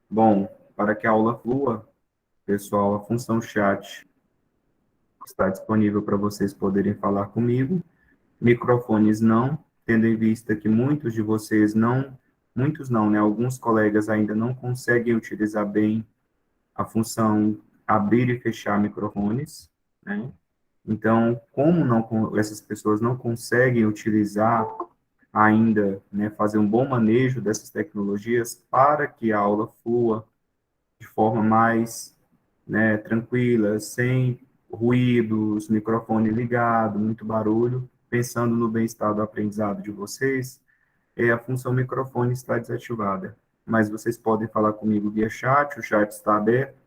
Bom, para que a aula flua, pessoal, a função chat está disponível para vocês poderem falar comigo. Microfones não, tendo em vista que muitos de vocês não, muitos não, né? Alguns colegas ainda não conseguem utilizar bem a função abrir e fechar microfones, né? Então, como não, essas pessoas não conseguem utilizar ainda, né, fazer um bom manejo dessas tecnologias para que a aula flua de forma mais, né, tranquila, sem ruídos, microfone ligado, muito barulho, pensando no bem-estar do aprendizado de vocês, a função microfone está desativada. Mas vocês podem falar comigo via chat, o chat está aberto,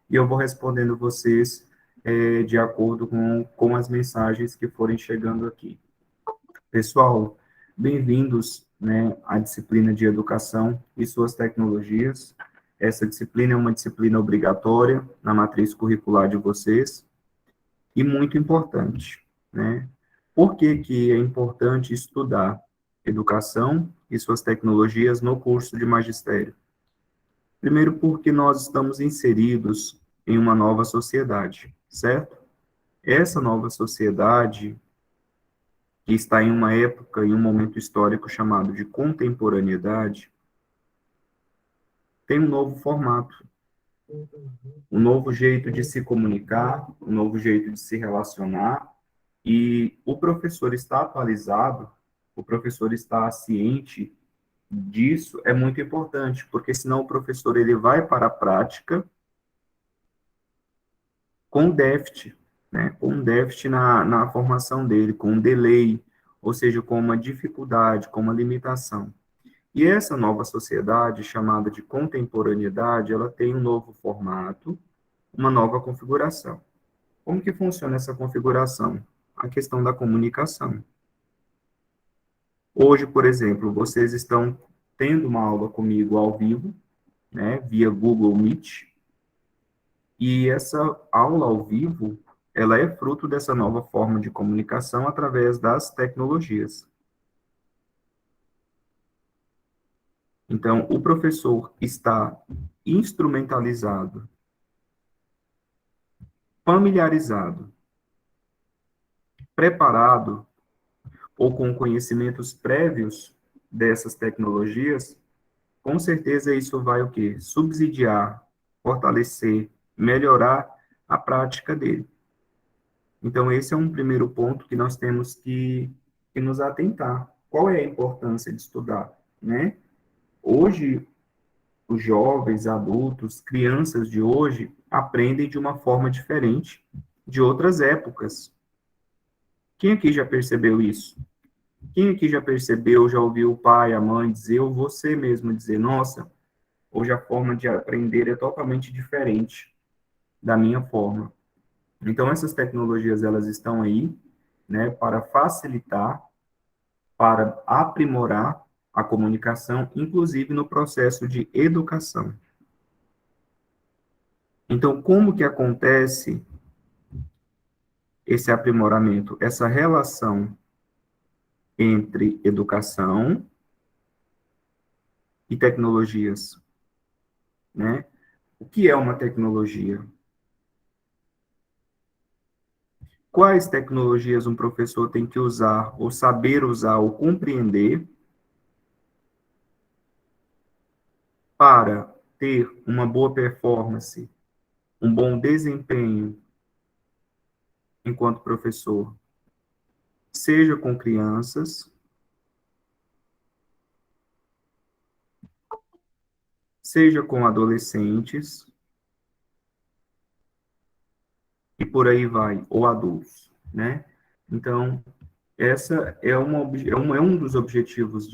e eu vou respondendo vocês de acordo com as mensagens que forem chegando aqui. Pessoal, bem-vindos, né, à disciplina de Educação e suas tecnologias. Essa disciplina é uma disciplina obrigatória na matriz curricular de vocês e muito importante, né? Por que que é importante estudar educação e suas tecnologias no curso de magistério? Primeiro, porque nós estamos inseridos em uma nova sociedade, certo? Essa nova sociedade, que está em uma época, em um momento histórico chamado de contemporaneidade, tem um novo formato, um novo jeito de se comunicar, um novo jeito de se relacionar, e o professor está atualizado, o professor está ciente disso, é muito importante, porque senão o professor ele vai para a prática com déficit, né, com um déficit na formação dele, com um delay, ou seja, com uma dificuldade, com uma limitação. E essa nova sociedade, chamada de contemporaneidade, ela tem um novo formato, uma nova configuração. Como que funciona essa configuração? A questão da comunicação. Hoje, por exemplo, vocês estão tendo uma aula comigo ao vivo, né, via Google Meet, e essa aula ao vivo, ela é fruto dessa nova forma de comunicação através das tecnologias. Então, o professor está instrumentalizado, familiarizado, preparado ou com conhecimentos prévios dessas tecnologias, com certeza isso vai o quê? Subsidiar, fortalecer, melhorar a prática dele. Então, esse é um primeiro ponto que nós temos que nos atentar. Qual é a importância de estudar, né? Hoje, os jovens, adultos, crianças de hoje aprendem de uma forma diferente de outras épocas. Quem aqui já percebeu isso? Quem aqui já percebeu, já ouviu o pai, a mãe dizer, ou você mesmo dizer, nossa, hoje a forma de aprender é totalmente diferente da minha forma. Então, essas tecnologias, elas estão aí, né, para facilitar, para aprimorar a comunicação, inclusive no processo de educação. Então, como que acontece esse aprimoramento, essa relação entre educação e tecnologias, né? O que é uma tecnologia? Quais tecnologias um professor tem que usar, ou saber usar, ou compreender para ter uma boa performance, um bom desempenho enquanto professor, seja com crianças, seja com adolescentes, e por aí vai, ou adultos, né? Então, essa é um dos objetivos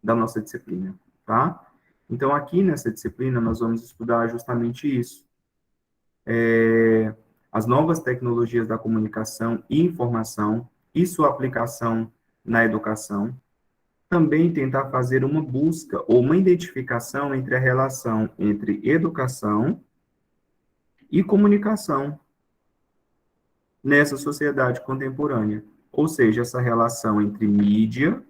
da nossa disciplina, tá? Então, aqui nessa disciplina, nós vamos estudar justamente isso. As novas tecnologias da comunicação e informação e sua aplicação na educação. Também tentar fazer uma busca ou uma identificação entre a relação entre educação e comunicação nessa sociedade contemporânea. Ou seja, essa relação entre mídia,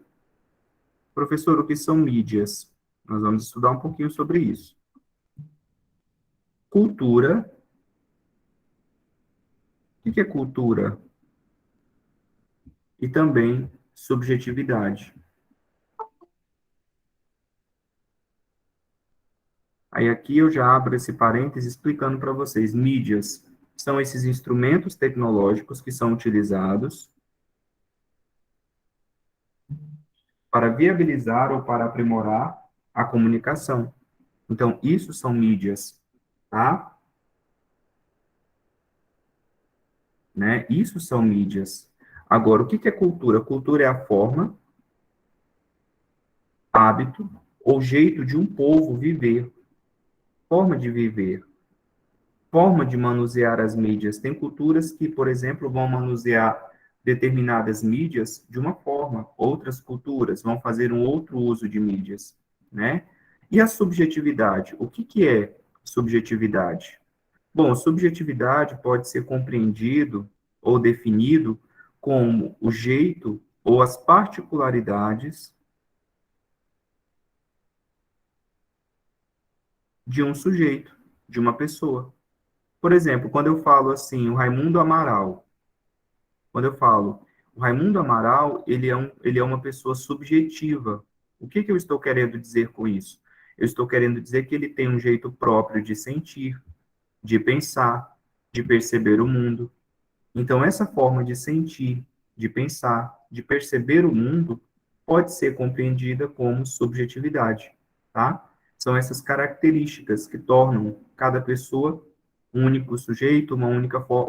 Professor, o que são mídias? Nós vamos estudar um pouquinho sobre isso. Cultura. O que é cultura? E também subjetividade. Aí aqui eu já abro esse parêntese explicando para vocês. Mídias são esses instrumentos tecnológicos que são utilizados para viabilizar ou para aprimorar a comunicação. Então, isso são mídias, tá? Né? Isso são mídias. Agora, o que é cultura? Cultura é a forma, hábito ou jeito de um povo viver, forma de viver, forma de manusear as mídias. Tem culturas que, por exemplo, vão manusear determinadas mídias de uma forma, outras culturas vão fazer um outro uso de mídias, né? E a subjetividade? O que é subjetividade? Bom, subjetividade pode ser compreendido ou definido como o jeito ou as particularidades de um sujeito, de uma pessoa. Por exemplo, quando eu falo assim, o Raimundo Amaral, quando eu falo, o Raimundo Amaral, ele é uma pessoa subjetiva. O que eu estou querendo dizer com isso? Eu estou querendo dizer que ele tem um jeito próprio de sentir, de pensar, de perceber o mundo. Então, essa forma de sentir, de pensar, de perceber o mundo, pode ser compreendida como subjetividade, tá? São essas características que tornam cada pessoa um único sujeito,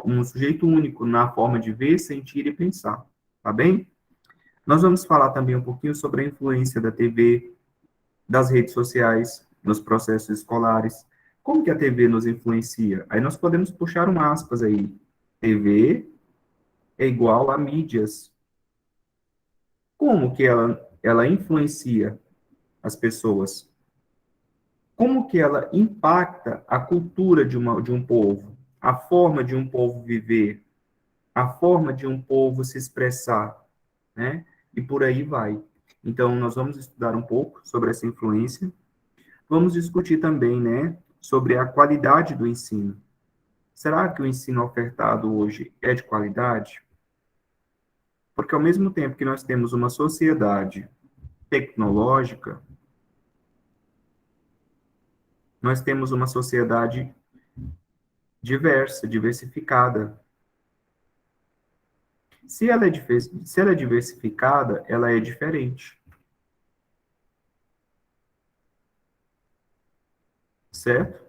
um sujeito único na forma de ver, sentir e pensar, tá bem? Nós vamos falar também um pouquinho sobre a influência da TV, das redes sociais, nos processos escolares. Como que a TV nos influencia? Aí nós podemos puxar um aspas aí. TV é igual a mídias. Como que ela influencia as pessoas? Como que ela impacta a cultura de um povo? A forma de um povo viver? A forma de um povo se expressar? Né? E por aí vai. Então, nós vamos estudar um pouco sobre essa influência. Vamos discutir também, né, sobre a qualidade do ensino. Será que o ensino ofertado hoje é de qualidade? Porque ao mesmo tempo que nós temos uma sociedade tecnológica, nós temos uma sociedade diversa, diversificada. Se ela é diversificada, ela é diferente, certo?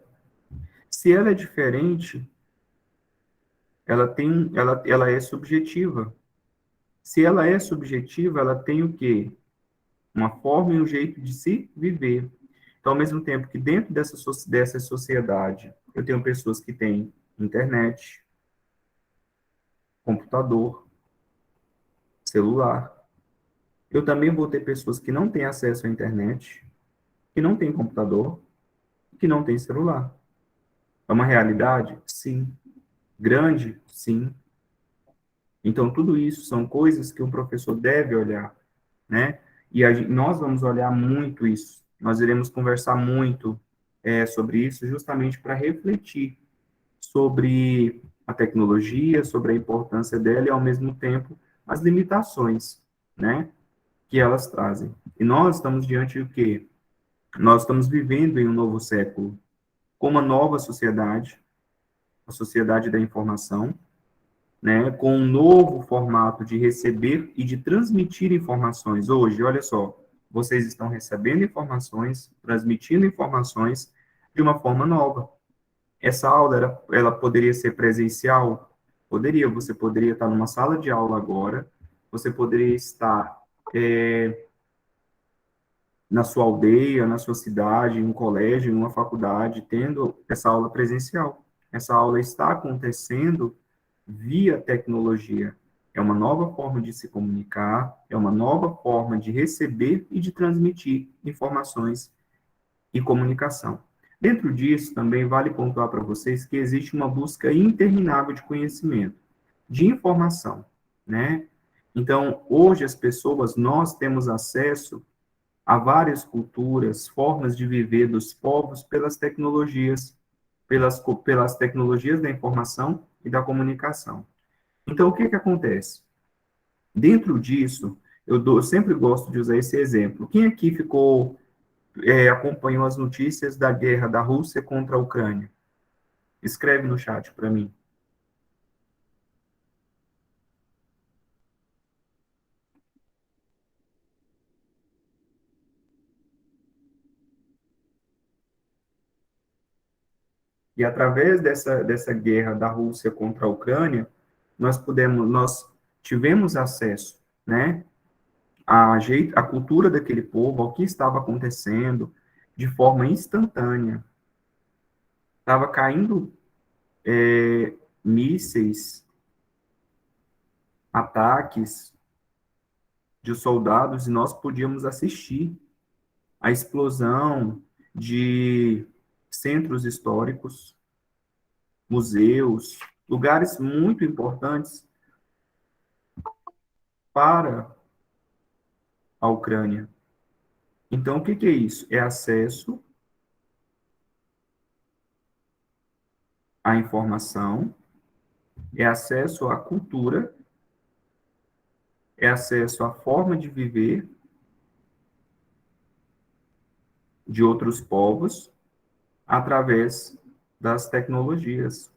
Se ela é diferente, ela é subjetiva. Se ela é subjetiva, ela tem o quê? Uma forma e um jeito de se viver. Então, ao mesmo tempo que dentro dessa sociedade, eu tenho pessoas que têm internet, computador, celular. Eu também vou ter pessoas que não têm acesso à internet, que não têm computador, que não têm celular. É uma realidade? Sim. Grande? Sim. Então, tudo isso são coisas que o professor deve olhar, né? E nós vamos olhar muito isso. Nós iremos conversar muito sobre isso, justamente para refletir sobre a tecnologia, sobre a importância dela e, ao mesmo tempo, as limitações, né, que elas trazem. E nós estamos diante do quê? Nós estamos vivendo em um novo século, com uma nova sociedade, a sociedade da informação, né, com um novo formato de receber e de transmitir informações. Hoje, olha só, vocês estão recebendo informações, transmitindo informações de uma forma nova. Essa aula, ela poderia ser presencial? Poderia, você poderia estar numa sala de aula agora, você poderia estar na sua aldeia, na sua cidade, em um colégio, em uma faculdade, tendo essa aula presencial. Essa aula está acontecendo via tecnologia. É uma nova forma de se comunicar, é uma nova forma de receber e de transmitir informações e comunicação. Dentro disso, também vale pontuar para vocês que existe uma busca interminável de conhecimento, de informação, né? Então, hoje as pessoas, nós temos acesso Há várias culturas, formas de viver dos povos pelas tecnologias da informação e da comunicação. Então, o que que acontece? Dentro disso, eu sempre gosto de usar esse exemplo. Quem aqui acompanhou as notícias da guerra da Rússia contra a Ucrânia? Escreve no chat para mim. E através dessa guerra da Rússia contra a Ucrânia, nós tivemos acesso, né, a cultura daquele povo, ao que estava acontecendo, de forma instantânea. Estava caindo mísseis, ataques de soldados, e nós podíamos assistir a explosão de centros históricos, museus, lugares muito importantes para a Ucrânia. Então, o que que é isso? É acesso à informação, é acesso à cultura, é acesso à forma de viver de outros povos através das tecnologias.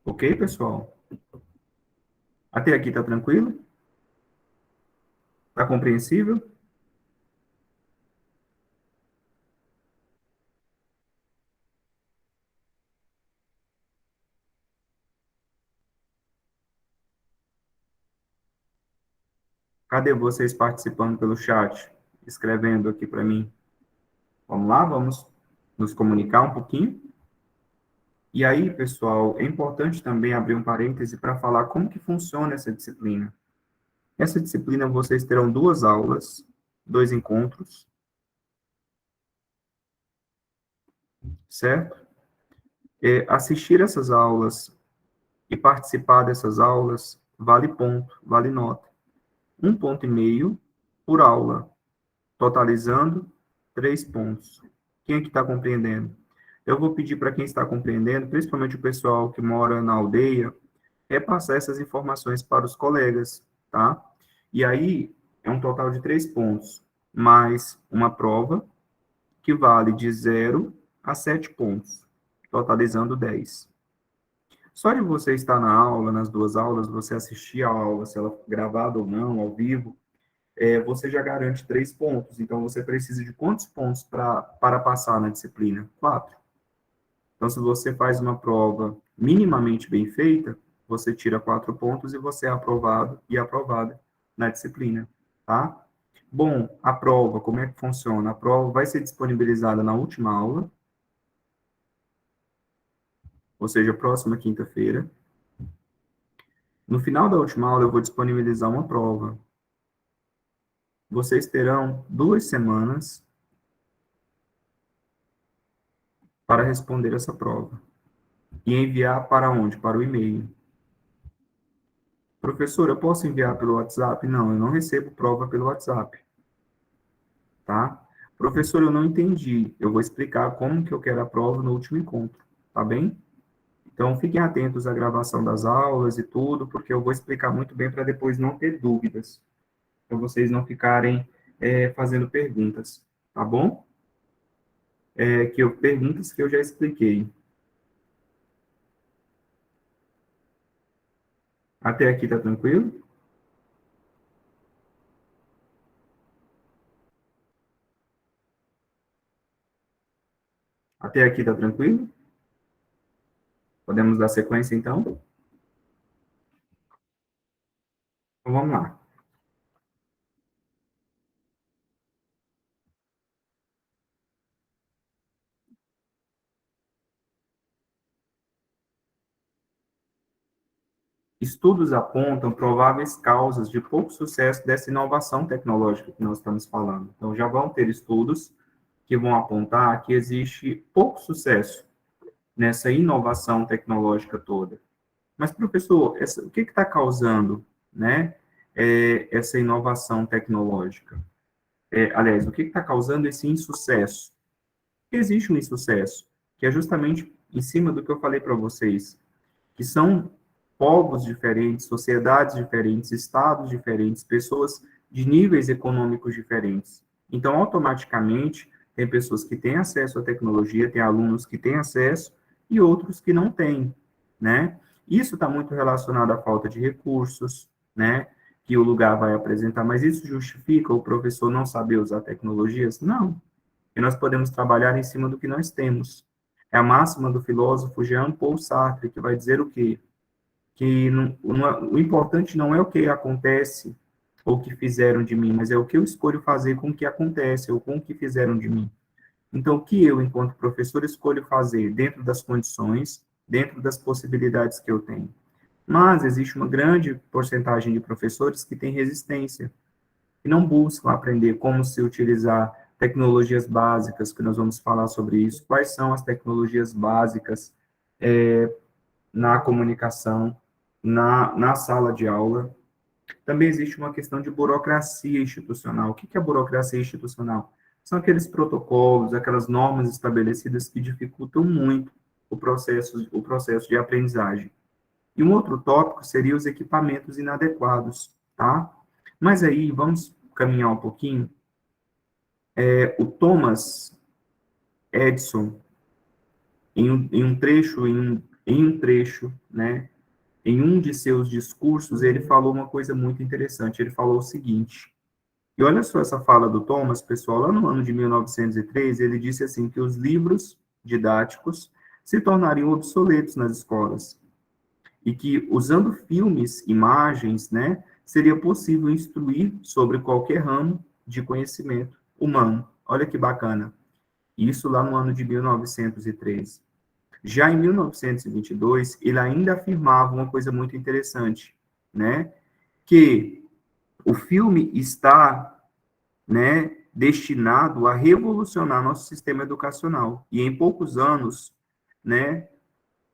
Ok, pessoal? Até aqui tá tranquilo? Tá compreensível? Cadê vocês participando pelo chat? Escrevendo aqui para mim. Vamos lá, vamos nos comunicar um pouquinho. E aí, pessoal, é importante também abrir um parêntese para falar como que funciona essa disciplina. Essa disciplina vocês terão duas aulas, dois encontros, certo? Assistir essas aulas e participar dessas aulas vale ponto, vale nota. 1,5 ponto por aula, totalizando 3 pontos. Quem é que está compreendendo? Eu vou pedir para quem está compreendendo, principalmente o pessoal que mora na aldeia, repassar essas informações para os colegas, tá? E aí, é um total de 3 pontos, mais uma prova, que vale de 0 a 7 pontos, totalizando 10. Só de você estar na aula, nas duas aulas, você assistir a aula, se ela for gravada ou não, ao vivo, você já garante 3 pontos. Então, você precisa de quantos pontos para passar na disciplina? 4. Então, se você faz uma prova minimamente bem feita, você tira 4 pontos e você é aprovado e aprovada na disciplina, tá? Bom, a prova, como é que funciona? A prova vai ser disponibilizada na última aula, ou seja, próxima quinta-feira. No final da última aula, eu vou disponibilizar uma prova. Vocês terão 2 semanas para responder essa prova e enviar para onde? Para o e-mail. Professor, eu posso enviar pelo WhatsApp? Não, eu não recebo prova pelo WhatsApp, tá? Professor, eu não entendi. Eu vou explicar como que eu quero a prova no último encontro, tá bem? Então, fiquem atentos à gravação das aulas e tudo, porque eu vou explicar muito bem para depois não ter dúvidas, para vocês não ficarem fazendo perguntas, tá bom? Perguntas que eu já expliquei. Até aqui tá tranquilo? Até aqui tá tranquilo? Podemos dar sequência, então? Então, vamos lá. Estudos apontam prováveis causas de pouco sucesso dessa inovação tecnológica que nós estamos falando. Então, já vão ter estudos que vão apontar que existe pouco sucesso nessa inovação tecnológica toda. Mas, professor, o que está causando, né, essa inovação tecnológica? Aliás, o que está causando esse insucesso? Existe um insucesso, que é justamente em cima do que eu falei para vocês, que são povos diferentes, sociedades diferentes, estados diferentes, pessoas de níveis econômicos diferentes. Então, automaticamente, tem pessoas que têm acesso à tecnologia, tem alunos que têm acesso e outros que não têm, né? Isso está muito relacionado à falta de recursos, né? Que o lugar vai apresentar, mas isso justifica o professor não saber usar tecnologias? Não. E nós podemos trabalhar em cima do que nós temos. É a máxima do filósofo Jean-Paul Sartre, que vai dizer o quê? Que o importante não é o que acontece ou o que fizeram de mim, mas é o que eu escolho fazer com o que acontece ou com o que fizeram de mim. Então, o que eu, enquanto professor, escolho fazer dentro das condições, dentro das possibilidades que eu tenho. Mas existe uma grande porcentagem de professores que têm resistência, que não buscam aprender como se utilizar tecnologias básicas, que nós vamos falar sobre isso, quais são as tecnologias básicas na comunicação, na sala de aula. Também existe uma questão de burocracia institucional. O que é burocracia institucional? São aqueles protocolos, aquelas normas estabelecidas que dificultam muito o processo de aprendizagem. E um outro tópico seria os equipamentos inadequados, tá? Mas aí, vamos caminhar um pouquinho. O Thomas Edison, em um trecho, né, em um de seus discursos, ele falou uma coisa muito interessante. Ele falou o seguinte, e olha só essa fala do Thomas, pessoal, lá no ano de 1903, ele disse assim, que os livros didáticos se tornariam obsoletos nas escolas, e que, usando filmes, imagens, né, seria possível instruir sobre qualquer ramo de conhecimento humano. Olha que bacana. Isso lá no ano de 1903. Já em 1922, ele ainda afirmava uma coisa muito interessante, né? Que o filme está, né, destinado a revolucionar nosso sistema educacional e em poucos anos, né,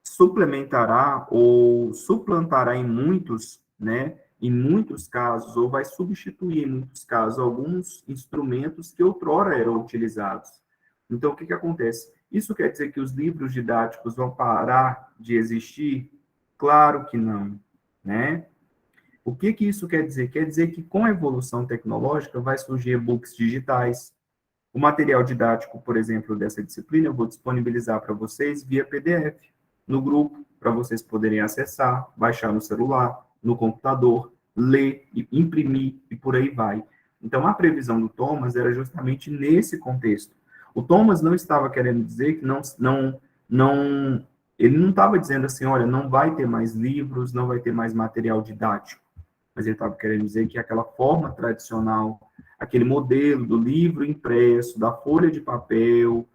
suplementará ou suplantará em muitos, né, em muitos casos, ou vai substituir em muitos casos alguns instrumentos que outrora eram utilizados. Então, o que acontece? Isso quer dizer que os livros didáticos vão parar de existir? Claro que não, né? O que isso quer dizer? Quer dizer que com a evolução tecnológica vai surgir e-books digitais. O material didático, por exemplo, dessa disciplina, eu vou disponibilizar para vocês via PDF no grupo, para vocês poderem acessar, baixar no celular, no computador, ler, imprimir e por aí vai. Então, a previsão do Thomas era justamente nesse contexto. O Thomas não estava querendo dizer que ele não estava dizendo assim, olha, não vai ter mais livros, não vai ter mais material didático, mas ele estava querendo dizer que aquela forma tradicional, aquele modelo do livro impresso, da folha de papel,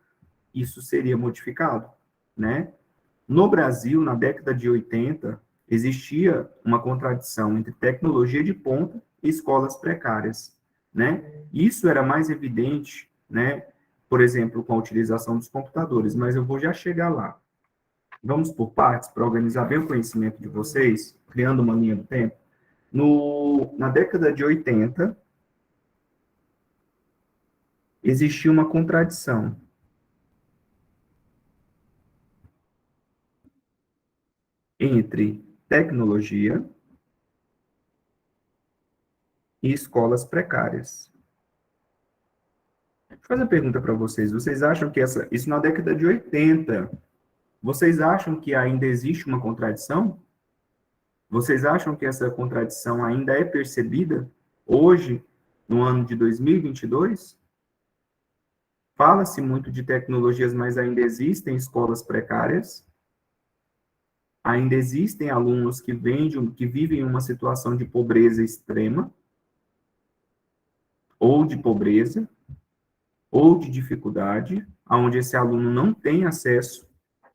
isso seria modificado, né? No Brasil, na década de 80, existia uma contradição entre tecnologia de ponta e escolas precárias, né? Isso era mais evidente, né? Por exemplo, com a utilização dos computadores, mas eu vou já chegar lá. Vamos por partes, para organizar bem o conhecimento de vocês, criando uma linha do tempo. Na década de 80, existia uma contradição entre tecnologia e escolas precárias. Vou fazer uma pergunta para vocês. Vocês acham que isso na década de 80, vocês acham que ainda existe uma contradição? Vocês acham que essa contradição ainda é percebida hoje, no ano de 2022? Fala-se muito de tecnologias, mas ainda existem escolas precárias, ainda existem alunos que vivem uma situação de pobreza extrema, ou de pobreza, ou de dificuldade, onde esse aluno não tem acesso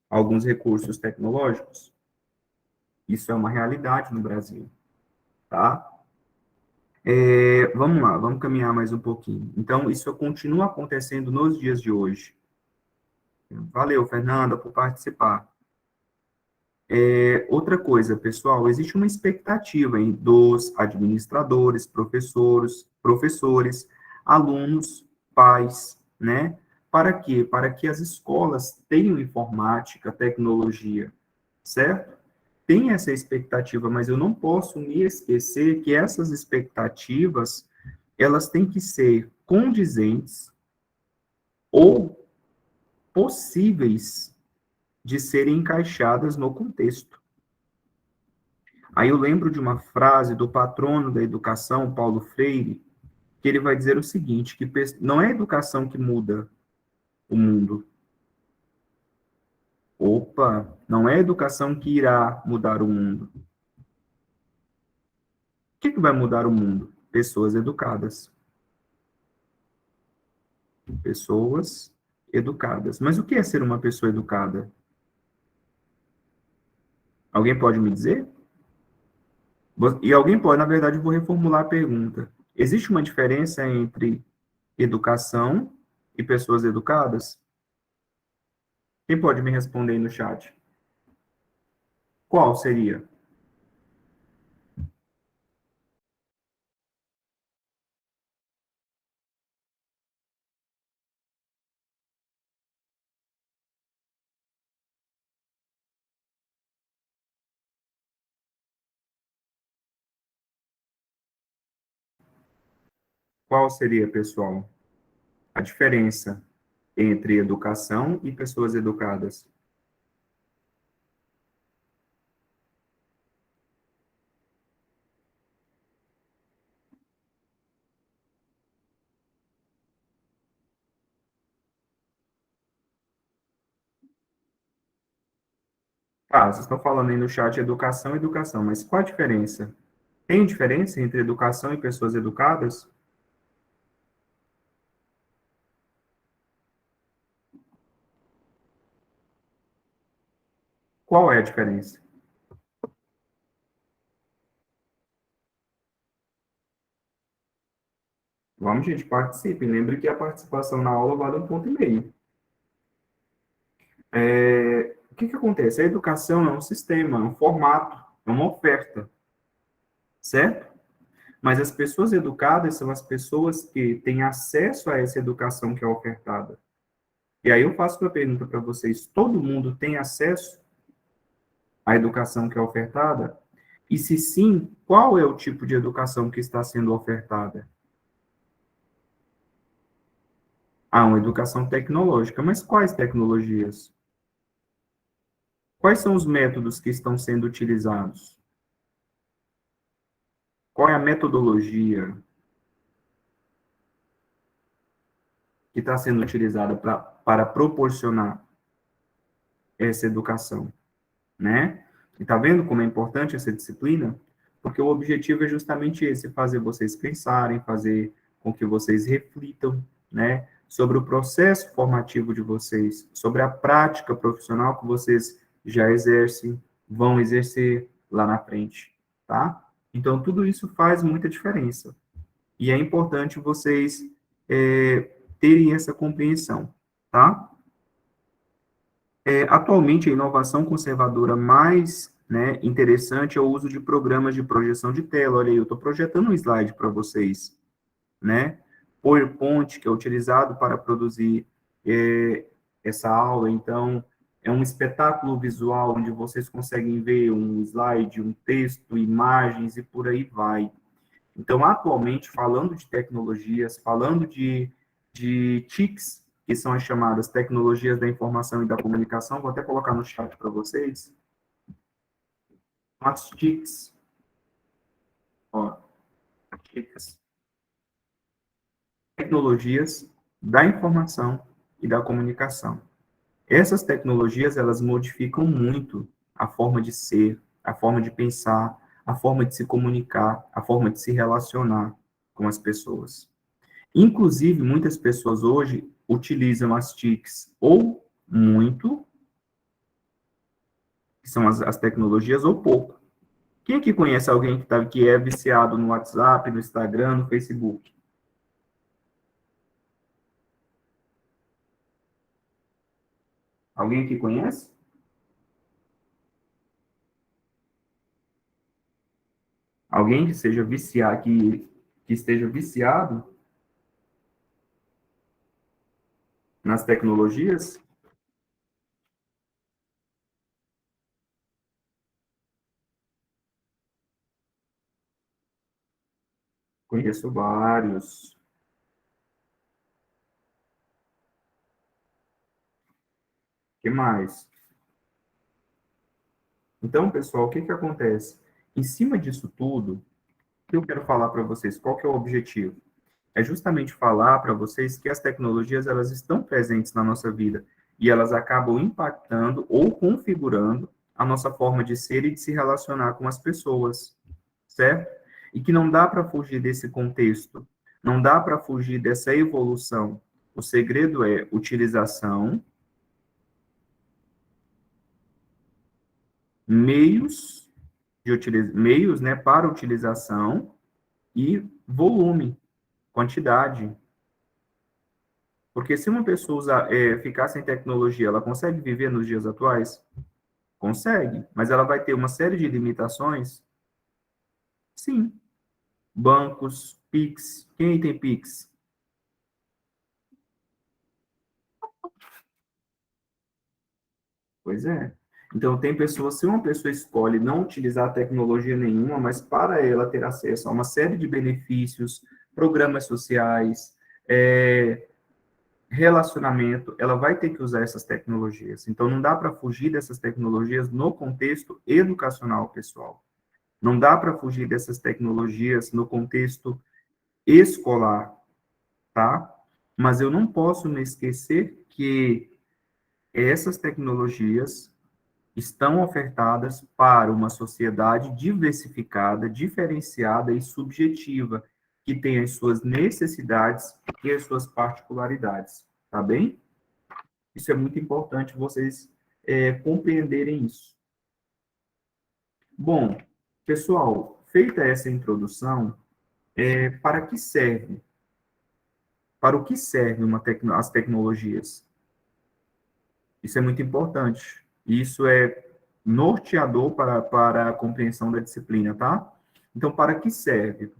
a alguns recursos tecnológicos. Isso é uma realidade no Brasil, tá? Vamos lá, vamos caminhar mais um pouquinho. Então, isso continua acontecendo nos dias de hoje. Valeu, Fernanda, por participar. Outra coisa, pessoal, existe uma expectativa dos administradores, professores, alunos, pais, né? Para quê? Para que as escolas tenham informática, tecnologia, certo? Tem essa expectativa, mas eu não posso me esquecer que essas expectativas, elas têm que ser condizentes ou possíveis de serem encaixadas no contexto. Aí eu lembro de uma frase do patrono da educação, Paulo Freire, que ele vai dizer o seguinte, que não é a educação que muda o mundo. Opa, não é a educação que irá mudar o mundo. O que vai mudar o mundo? Pessoas educadas. Pessoas educadas. Mas o que é ser uma pessoa educada? Alguém pode me dizer? E alguém pode, na verdade, eu vou reformular a pergunta. Existe uma diferença entre educação e pessoas educadas? Quem pode me responder aí no chat? Qual seria? Qual seria, pessoal, a diferença entre educação e pessoas educadas? Ah, vocês estão falando aí no chat educação e educação, mas qual a diferença? Tem diferença entre educação e pessoas educadas? Qual é a diferença? Vamos, gente, participe. Lembre que a participação na aula vale 1,5 ponto. O que acontece? A educação é um sistema, é um formato, é uma oferta, certo? Mas as pessoas educadas são as pessoas que têm acesso a essa educação que é ofertada. E aí eu faço uma pergunta para vocês: todo mundo tem acesso à educação que é ofertada? E se sim, qual é o tipo de educação que está sendo ofertada? Ah, uma educação tecnológica. Mas quais tecnologias? Quais são os métodos que estão sendo utilizados? Qual é a metodologia que está sendo utilizada para proporcionar essa educação, né? E tá vendo como é importante essa disciplina? Porque o objetivo é justamente esse, fazer vocês pensarem, fazer com que vocês reflitam, né, sobre o processo formativo de vocês, sobre a prática profissional que vocês já exercem, vão exercer lá na frente, tá? Então, tudo isso faz muita diferença. E é importante vocês terem essa compreensão, tá? Atualmente, a inovação conservadora mais, né, interessante é o uso de programas de projeção de tela. Olha aí, eu estou projetando um slide para vocês, né? PowerPoint, que é utilizado para produzir essa aula. Então, é um espetáculo visual onde vocês conseguem ver um slide, um texto, imagens e por aí vai. Então, atualmente, falando de tecnologias, falando de TICs, que são as chamadas tecnologias da informação e da comunicação, vou até colocar no chat para vocês, as TICs, ó, TICs, tecnologias da informação e da comunicação. Essas tecnologias, elas modificam muito a forma de ser, a forma de pensar, a forma de se comunicar, a forma de se relacionar com as pessoas. Inclusive, muitas pessoas hoje utilizam as TICs ou muito, que são as tecnologias, ou pouco. Quem aqui conhece alguém que é viciado no WhatsApp, no Instagram, no Facebook? Alguém aqui conhece? Alguém que seja viciado, que esteja viciado nas tecnologias? Conheço vários. Que mais? Então, pessoal, o que que acontece? Em cima disso tudo, o que eu quero falar para vocês? Qual que é o objetivo? É justamente falar para vocês que as tecnologias elas estão presentes na nossa vida e elas acabam impactando ou configurando a nossa forma de ser e de se relacionar com as pessoas, certo? E que não dá para fugir desse contexto, não dá para fugir dessa evolução. O segredo é utilização, meios meios, né, para utilização e volume, quantidade. Porque se uma pessoa ficar sem tecnologia, ela consegue viver nos dias atuais? Consegue, mas ela vai ter uma série de limitações? Sim. Bancos, Pix. Quem tem Pix? Pois é. Então, tem pessoas, se uma pessoa escolhe não utilizar tecnologia nenhuma, mas para ela ter acesso a uma série de benefícios, programas sociais, é, relacionamento, ela vai ter que usar essas tecnologias. Então, não dá para fugir dessas tecnologias no contexto educacional, pessoal. Não dá para fugir dessas tecnologias no contexto escolar, tá? Mas eu não posso me esquecer que essas tecnologias estão ofertadas para uma sociedade diversificada, diferenciada e subjetiva, que tem as suas necessidades e as suas particularidades, tá bem? Isso é muito importante vocês compreenderem isso. Bom, pessoal, feita essa introdução, para que serve? Para o que servem as tecnologias? Isso é muito importante. Isso é norteador para a compreensão da disciplina, tá? Então, para que serve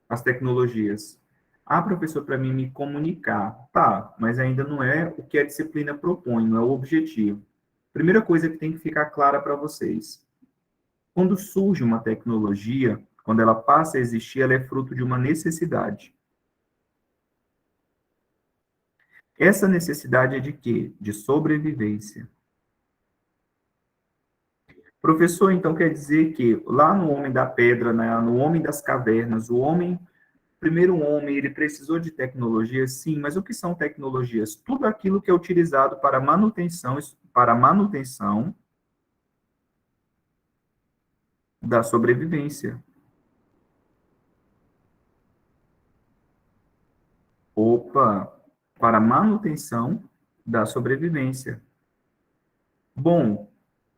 as tecnologias? Ah, professor, para mim me comunicar. Tá, mas ainda não é o que a disciplina propõe, não é o objetivo. Primeira coisa que tem que ficar clara para vocês. Quando surge uma tecnologia, quando ela passa a existir, ela é fruto de uma necessidade. Essa necessidade é de quê? De sobrevivência. Professor, então quer dizer que lá no Homem da Pedra, né, no Homem das Cavernas, o homem, primeiro homem, ele precisou de tecnologias, sim, mas o que são tecnologias? Tudo aquilo que é utilizado para manutenção da sobrevivência. Opa, para manutenção da sobrevivência. Bom,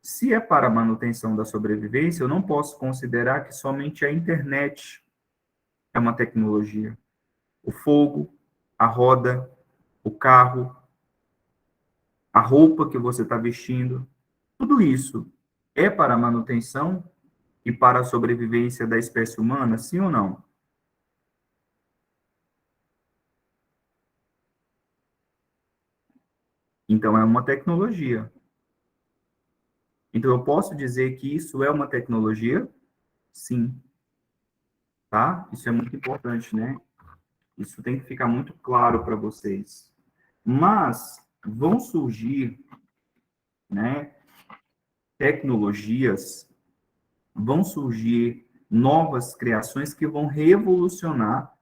se é para manutenção da sobrevivência, eu não posso considerar que somente a internet é uma tecnologia. O fogo, a roda, o carro, a roupa que você está vestindo, tudo isso é para a manutenção e para a sobrevivência da espécie humana, sim ou não? Então é uma tecnologia. Então eu posso dizer que isso é uma tecnologia? Sim, tá? Isso é muito importante, né? Isso tem que ficar muito claro para vocês. Mas vão surgir, né, tecnologias, vão surgir novas criações que vão revolucionar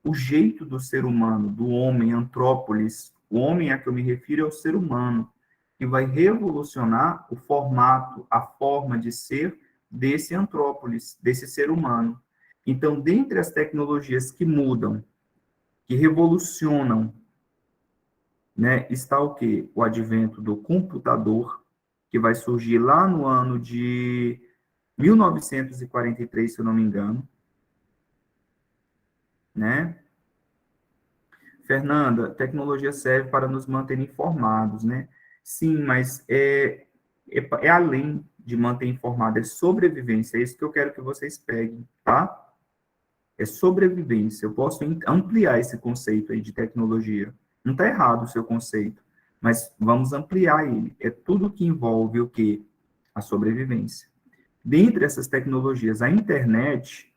o jeito do ser humano, do homem, antrópolis. O homem a que eu me refiro é o ser humano, que vai revolucionar o formato, a forma de ser desse antrópolis, desse ser humano. Então, dentre as tecnologias que mudam, que revolucionam, né, está o quê? O advento do computador, que vai surgir lá no ano de 1943, se eu não me engano, né? Fernanda, tecnologia serve para nos manter informados, né? Sim, mas é além. de manter informado, é sobrevivência. É isso que eu quero que vocês peguem, tá? É sobrevivência. Eu posso ampliar esse conceito aí de tecnologia. Não está errado o seu conceito, mas vamos ampliar ele. É tudo que envolve o quê? A sobrevivência. Dentre essas tecnologias, a internet,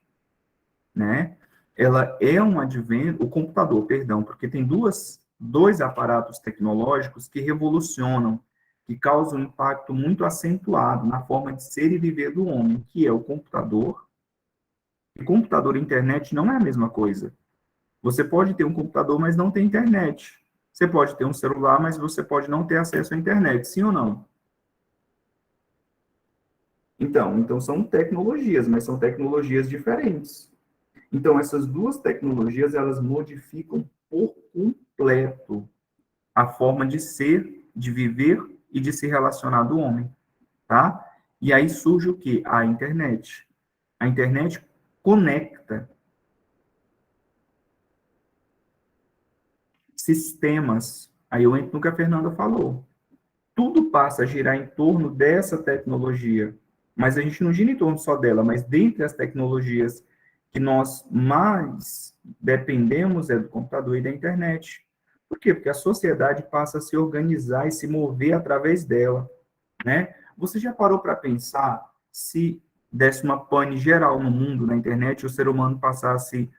né? Ela é um advento, o computador, perdão, porque tem dois aparatos tecnológicos que revolucionam, que causam um impacto muito acentuado na forma de ser e viver do homem, que é o computador. E computador e internet não é a mesma coisa. Você pode ter um computador, mas não ter internet. Você pode ter um celular, mas você pode não ter acesso à internet, sim ou não? Então são tecnologias, mas são tecnologias diferentes. Então, essas duas tecnologias, elas modificam por completo a forma de ser, de viver e de se relacionar do homem, tá? E aí surge o quê? A internet. A internet conecta sistemas. Aí eu entro no que a Fernanda falou. Tudo passa a girar em torno dessa tecnologia, mas a gente não gira em torno só dela, mas dentre as tecnologias que nós mais dependemos é do computador e da internet. Por quê? Porque a sociedade passa a se organizar e se mover através dela, né? Você já parou para pensar se desse uma pane geral no mundo, na internet, e o ser humano passasse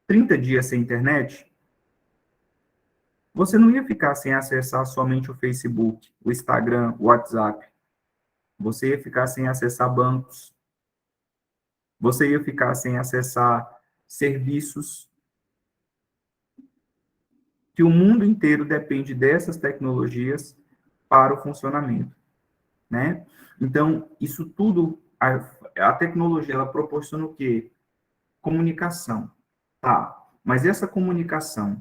30 dias sem internet? Você não ia ficar sem acessar somente o Facebook, o Instagram, o WhatsApp. Você ia ficar sem acessar bancos. Você ia ficar sem acessar serviços que o mundo inteiro depende dessas tecnologias para o funcionamento, né? Então, isso tudo, a tecnologia, ela proporciona o quê? Comunicação. Tá, mas essa comunicação,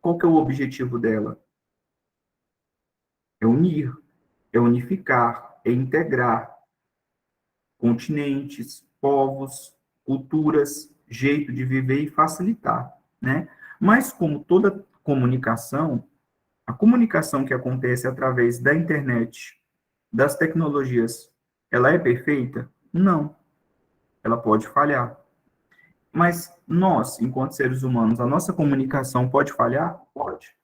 qual que é o objetivo dela? É unir, é unificar, é integrar continentes, povos, culturas, jeito de viver e facilitar, né? Mas como toda comunicação, a comunicação que acontece através da internet, das tecnologias, ela é perfeita? Não, ela pode falhar. Mas nós, enquanto seres humanos, a nossa comunicação pode falhar? Pode.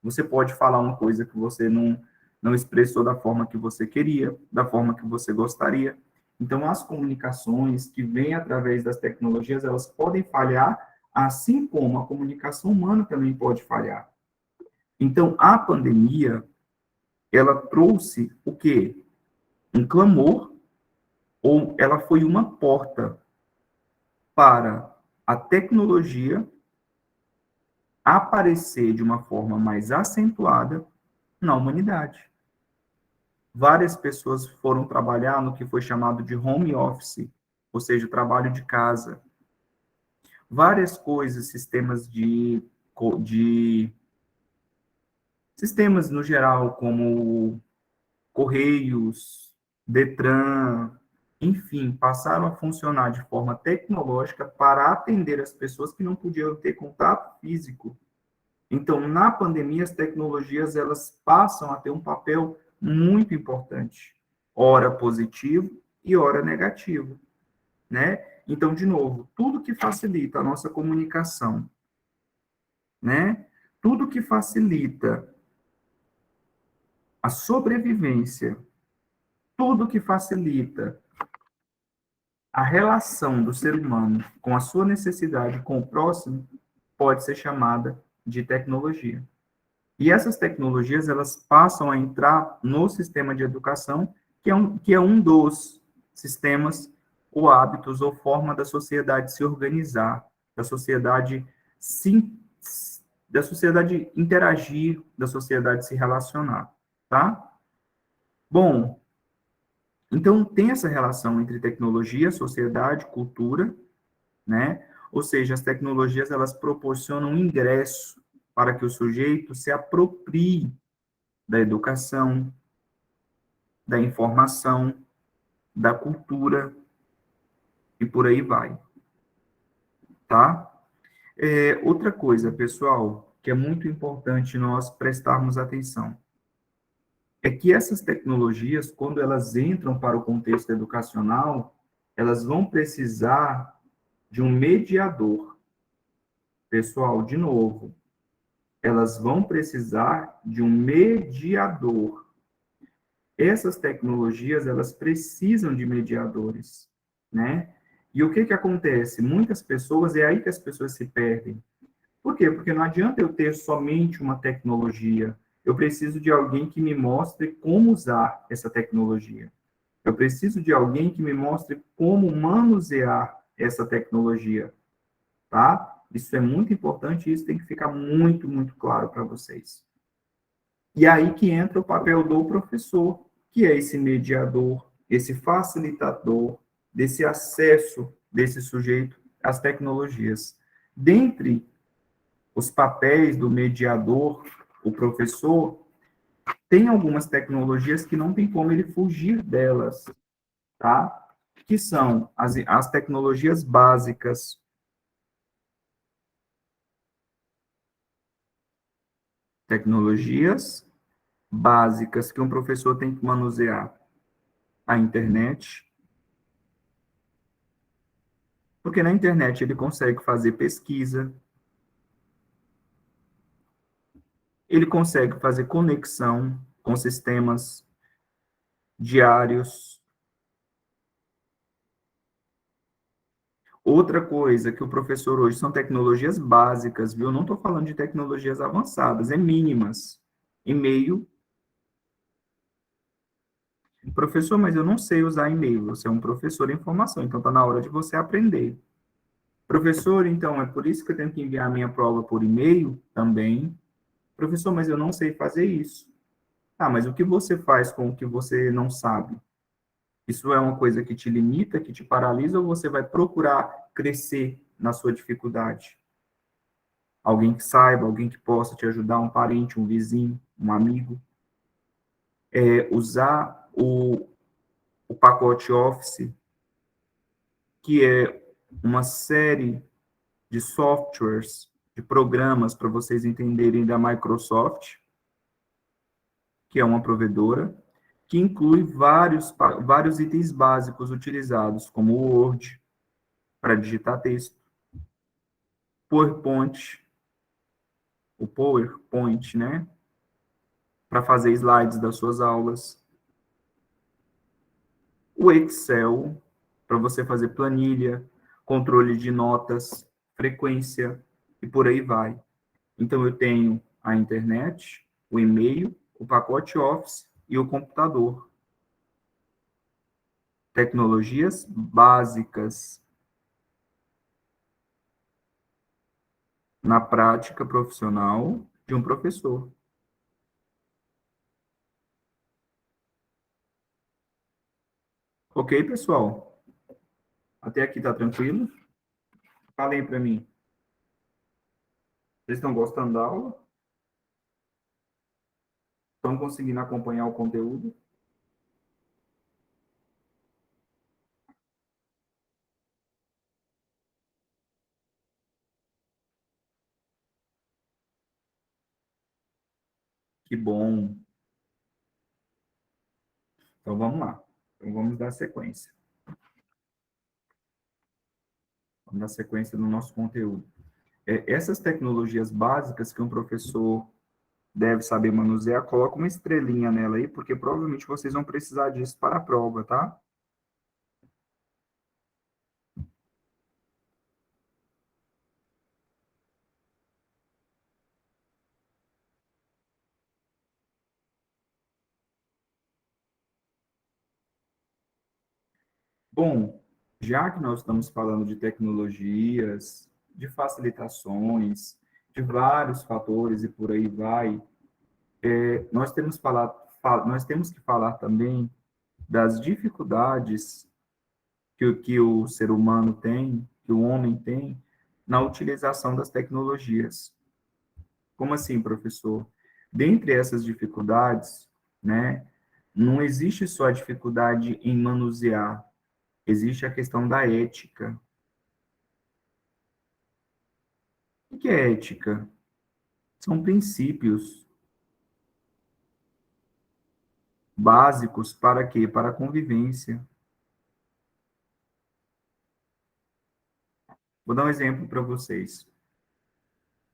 Você pode falar uma coisa que você não expressou da forma que você queria, da forma que você gostaria. Então, as comunicações que vêm através das tecnologias, elas podem falhar, assim como a comunicação humana também pode falhar. Então, a pandemia, ela trouxe o quê? Um clamor, ou ela foi uma porta para a tecnologia aparecer de uma forma mais acentuada na humanidade. Várias pessoas foram trabalhar no que foi chamado de home office, ou seja, trabalho de casa. Várias coisas, de sistemas no geral, como Correios, Detran, enfim, passaram a funcionar de forma tecnológica para atender as pessoas que não podiam ter contato físico. Então, na pandemia, as tecnologias elas passam a ter um papel muito importante, ora positivo e ora negativo, né? Então, de novo, tudo que facilita a nossa comunicação, né? Tudo que facilita a sobrevivência, tudo que facilita a relação do ser humano com a sua necessidade com o próximo pode ser chamada de tecnologia. E essas tecnologias, elas passam a entrar no sistema de educação, que é um dos sistemas ou hábitos ou forma da sociedade se organizar, da sociedade se, da sociedade interagir, da sociedade se relacionar, tá? Bom, então tem essa relação entre tecnologia, sociedade, cultura, né? Ou seja, as tecnologias, elas proporcionam ingresso para que o sujeito se aproprie da educação, da informação, da cultura e por aí vai, tá? Outra coisa, pessoal, que é muito importante nós prestarmos atenção. é que essas tecnologias, quando elas entram para o contexto educacional, elas vão precisar de um mediador. Pessoal, de novo, elas vão precisar de um mediador. Essas tecnologias, elas precisam de mediadores, né? E o que que acontece? Muitas pessoas, é aí que as pessoas se perdem. Por quê? Porque não adianta eu ter somente uma tecnologia. Eu preciso de alguém que me mostre como usar essa tecnologia. Eu preciso de alguém que me mostre como manusear essa tecnologia, tá? Isso é muito importante e isso tem que ficar muito, muito claro para vocês. E aí que entra o papel do professor, que é esse mediador, esse facilitador desse acesso desse sujeito às tecnologias. Dentre os papéis do mediador, o professor, tem algumas tecnologias que não tem como ele fugir delas, tá? Que são as tecnologias básicas, tecnologias básicas que um professor tem que manusear. A internet, porque na internet ele consegue fazer pesquisa, ele consegue fazer conexão com sistemas diários. Outra coisa que o professor hoje são tecnologias básicas, viu? Não estou falando de tecnologias avançadas, é mínimas. E-mail. Professor, mas eu não sei usar e-mail. Você é um professor em formação, então está na hora de você aprender. Professor, então é por isso que eu tenho que enviar a minha prova por e-mail também. Professor, mas eu não sei fazer isso. Ah, mas o que você faz com o que você não sabe? Isso é uma coisa que te limita, que te paralisa, ou você vai procurar crescer na sua dificuldade? Alguém que saiba, alguém que possa te ajudar, um parente, um vizinho, um amigo. Usar o pacote Office, que é uma série de softwares, de programas, para vocês entenderem, da Microsoft, que é uma provedora, que inclui vários itens básicos utilizados, como o Word, para digitar texto, PowerPoint, o PowerPoint, né, para fazer slides das suas aulas, o Excel, para você fazer planilha, controle de notas, frequência, e por aí vai. Então, eu tenho a internet, o e-mail, o pacote Office e o computador. Tecnologias básicas na prática profissional de um professor. Ok, pessoal? Até aqui tá tranquilo? Falem para mim. Vocês estão gostando da aula? Estão conseguindo acompanhar o conteúdo? Que bom. Então vamos lá. Então vamos dar sequência. Vamos dar sequência no nosso conteúdo. Essas tecnologias básicas que um professor deve saber manusear, coloca uma estrelinha nela aí, porque provavelmente vocês vão precisar disso para a prova, tá? Bom, já que nós estamos falando de tecnologias, de facilitações, de vários fatores e por aí vai, nós temos que falar também das dificuldades que o ser humano tem, que o homem tem, na utilização das tecnologias. Como assim, professor? Dentre essas dificuldades, né, não existe só a dificuldade em manusear, existe a questão da ética. O que é ética? São princípios. básicos para quê? Para a convivência. Vou dar um exemplo para vocês.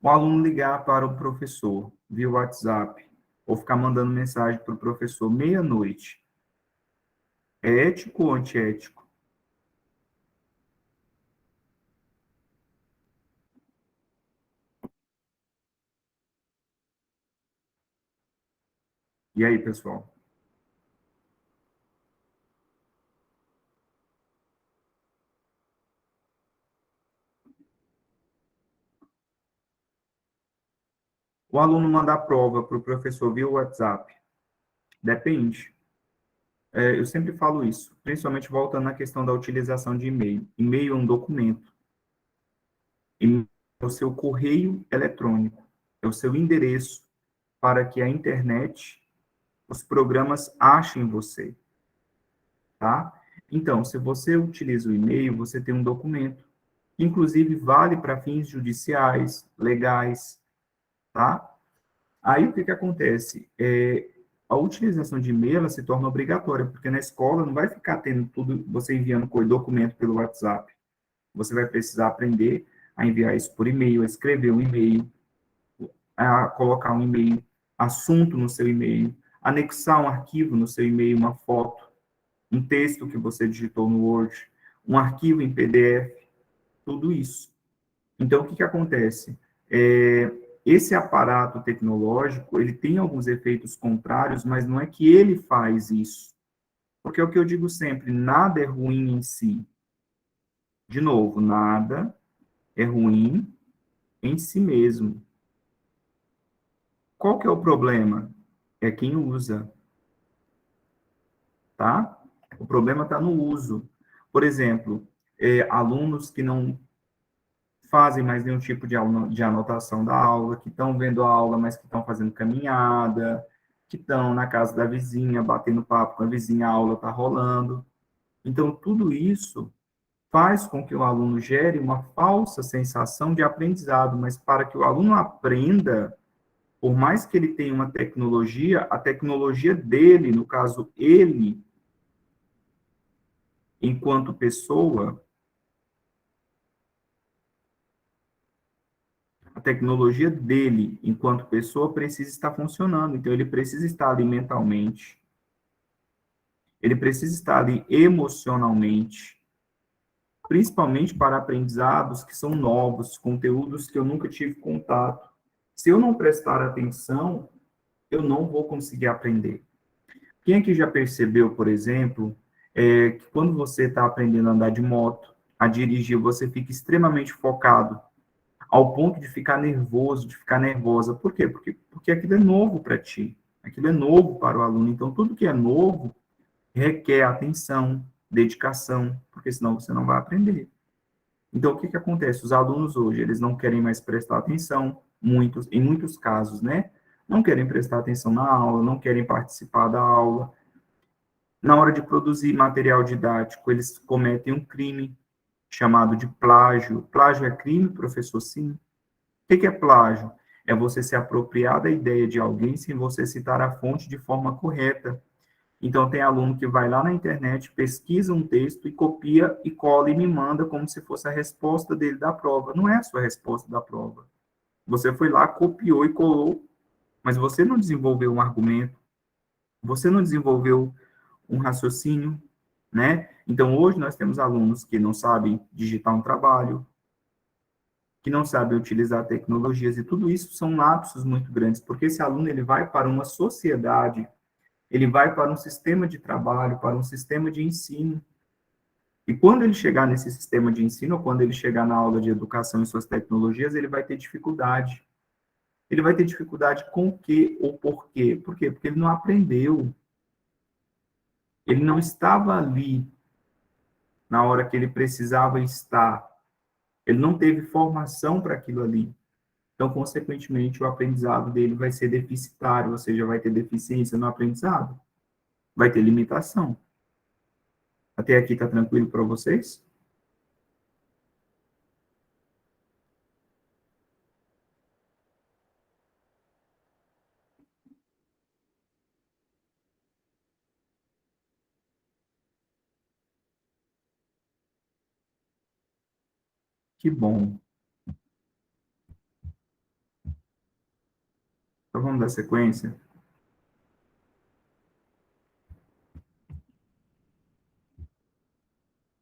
O aluno ligar para o professor via WhatsApp ou ficar mandando mensagem para o professor meia-noite. É ético ou antiético? E aí, pessoal? O aluno mandar prova para o professor via WhatsApp? Depende. Eu sempre falo isso, principalmente voltando na questão da utilização de e-mail. E-mail é um documento. E-mail é o seu correio eletrônico, é o seu endereço para que a internet, os programas achem você, tá? Então, se você utiliza o e-mail, você tem um documento, que inclusive vale para fins judiciais, legais, tá? Aí o que que acontece? A utilização de e-mail ela se torna obrigatória, porque na escola não vai ficar tendo tudo, você enviando documento pelo WhatsApp. Você vai precisar aprender a enviar isso por e-mail, a escrever um e-mail, a colocar um e-mail, assunto no seu e-mail, anexar um arquivo no seu e-mail, uma foto, um texto que você digitou no Word, um arquivo em PDF, tudo isso. Então, o que que acontece? Esse aparato tecnológico, ele tem alguns efeitos contrários, mas não é que ele faz isso. Porque é o que eu digo sempre, nada é ruim em si. De novo, nada é ruim em si mesmo. Qual que é o problema? É quem usa, tá? O problema está no uso. Por exemplo, alunos que não fazem mais nenhum tipo de anotação da aula, que estão vendo a aula, mas que estão fazendo caminhada, que estão na casa da vizinha, batendo papo com a vizinha, a aula está rolando. Então, tudo isso faz com que o aluno gere uma falsa sensação de aprendizado, mas para que o aluno aprenda, por mais que ele tenha uma tecnologia, a tecnologia dele, no caso, ele, enquanto pessoa, a tecnologia dele, enquanto pessoa, precisa estar funcionando. Então, ele precisa estar ali mentalmente, ele precisa estar ali emocionalmente, principalmente para aprendizados que são novos, conteúdos que eu nunca tive contato. Se eu não prestar atenção, eu não vou conseguir aprender. Quem aqui já percebeu, por exemplo, que quando você está aprendendo a andar de moto, a dirigir, você fica extremamente focado ao ponto de ficar nervoso, de ficar nervosa. Por quê? Porque aquilo é novo para ti, aquilo é novo para o aluno. Então, tudo que é novo requer atenção, dedicação, porque senão você não vai aprender. Então, o que que acontece? Os alunos hoje, eles não querem mais prestar atenção, em muitos casos, né? Não querem prestar atenção na aula, não querem participar da aula. Na hora de produzir material didático, eles cometem um crime chamado de plágio. Plágio é crime, professor? Sim. O que é plágio? É você se apropriar da ideia de alguém sem você citar a fonte de forma correta. Então, tem aluno que vai lá na internet, pesquisa um texto e copia e cola e me manda como se fosse a resposta dele da prova. Não é a sua resposta da prova. Você foi lá, copiou e colou, mas você não desenvolveu um argumento, você não desenvolveu um raciocínio, né? Então, hoje nós temos alunos que não sabem digitar um trabalho, que não sabem utilizar tecnologias, e tudo isso são lapsos muito grandes, porque esse aluno ele vai para uma sociedade, ele vai para um sistema de trabalho, para um sistema de ensino, e quando ele chegar nesse sistema de ensino, ou quando ele chegar na aula de educação e suas tecnologias, ele vai ter dificuldade. Ele vai ter dificuldade com o quê ou por quê? Por quê? Porque ele não aprendeu, ele não estava ali na hora que ele precisava estar. Ele não teve formação para aquilo ali. Então, consequentemente, o aprendizado dele vai ser deficitário, ou seja, vai ter deficiência no aprendizado, vai ter limitação. Até aqui está tranquilo para vocês? Que bom. Então vamos dar sequência.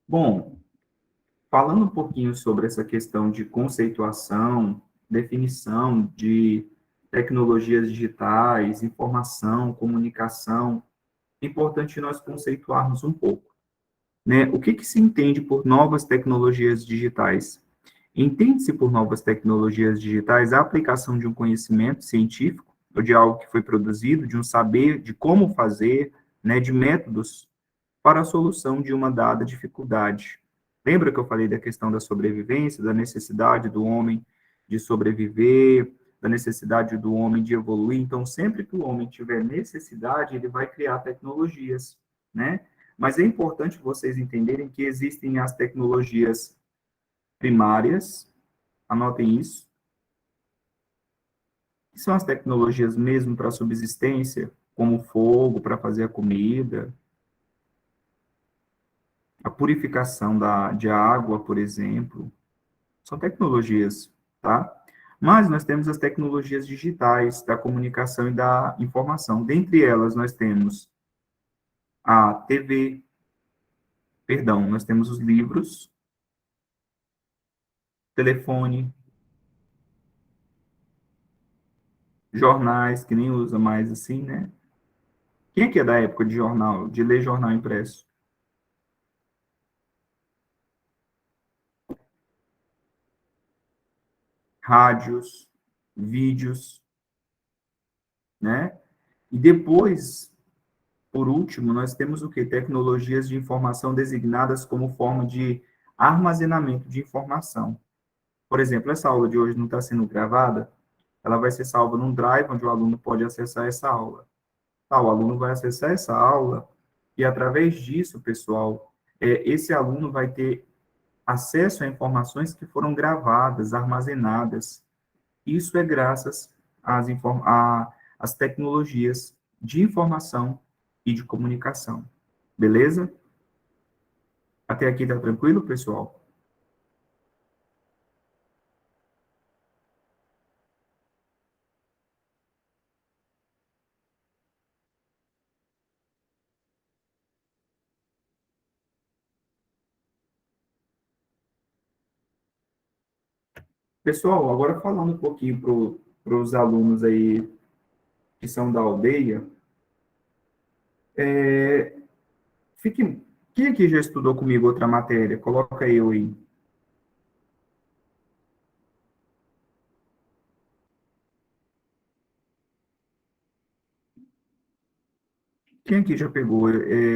Bom, falando um pouquinho sobre essa questão de conceituação, definição de tecnologias digitais, informação, comunicação, é importante nós conceituarmos um pouco, né? O que que se entende por novas tecnologias digitais? Entende-se por novas tecnologias digitais a aplicação de um conhecimento científico ou de algo que foi produzido, de um saber, de como fazer, né, de métodos para a solução de uma dada dificuldade. Lembra que eu falei da questão da sobrevivência, da necessidade do homem de sobreviver, da necessidade do homem de evoluir? Então, sempre que o homem tiver necessidade, ele vai criar tecnologias, né? Mas é importante vocês entenderem que existem as tecnologias primárias, anotem isso, que são as tecnologias mesmo para subsistência, como fogo para fazer a comida, a purificação de água, por exemplo, são tecnologias, tá? Mas nós temos as tecnologias digitais da comunicação e da informação. Dentre elas, nós temos a TV, perdão, nós temos os livros, telefone, jornais, que nem usa mais assim, né? Quem é que é da época de jornal, de ler jornal impresso? Rádios, vídeos, né? E depois, por último, nós temos o que? Tecnologias de informação designadas como forma de armazenamento de informação. Por exemplo, essa aula de hoje não está sendo gravada, ela vai ser salva num drive onde o aluno pode acessar essa aula. Tá, o aluno vai acessar essa aula e, através disso, pessoal, esse aluno vai ter acesso a informações que foram gravadas, armazenadas. Isso é graças às tecnologias de informação e de comunicação. Beleza? Até aqui tá tranquilo, pessoal? Pessoal, agora falando um pouquinho para os alunos aí que são da aldeia, fique, quem aqui já estudou comigo outra matéria? Coloca eu aí. Quem aqui já pegou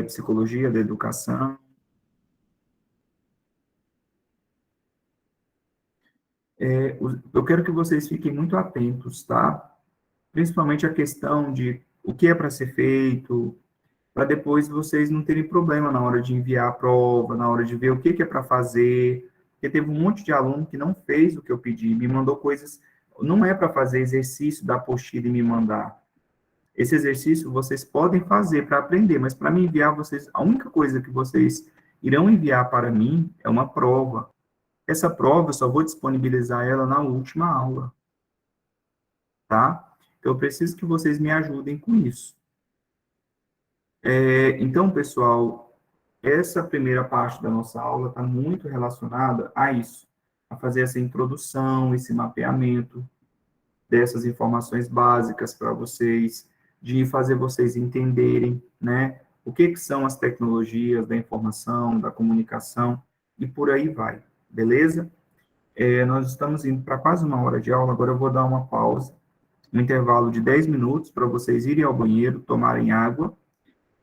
psicologia da educação? Eu quero que vocês fiquem muito atentos, tá? Principalmente a questão de o que é para ser feito, para depois vocês não terem problema na hora de enviar a prova, na hora de ver o que que é para fazer. Porque teve um monte de aluno que não fez o que eu pedi, me mandou coisas. Não é para fazer exercício da apostila e me mandar. Esse exercício vocês podem fazer para aprender, mas para me enviar vocês, a única coisa que vocês irão enviar para mim é uma prova. Essa prova eu só vou disponibilizar ela na última aula, tá? Então eu preciso que vocês me ajudem com isso. Então, pessoal, essa primeira parte da nossa aula está muito relacionada a isso, a fazer essa introdução, esse mapeamento dessas informações básicas para vocês, de fazer vocês entenderem, né, o que que são as tecnologias da informação, da comunicação, e por aí vai, beleza? Nós estamos indo para quase uma hora de aula, agora eu vou dar uma pausa, um intervalo de 10 minutos para vocês irem ao banheiro, tomarem água.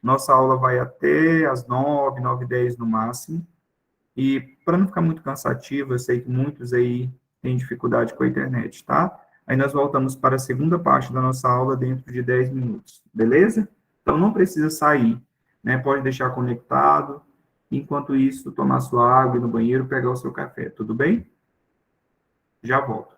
Nossa aula vai até às 9, 9h10 no máximo. E para não ficar muito cansativo, eu sei que muitos aí têm dificuldade com a internet, tá? Aí nós voltamos para a segunda parte da nossa aula dentro de 10 minutos, beleza? Então não precisa sair, né? Pode deixar conectado. Enquanto isso, tomar sua água, ir no banheiro, pegar o seu café, tudo bem? Já volto.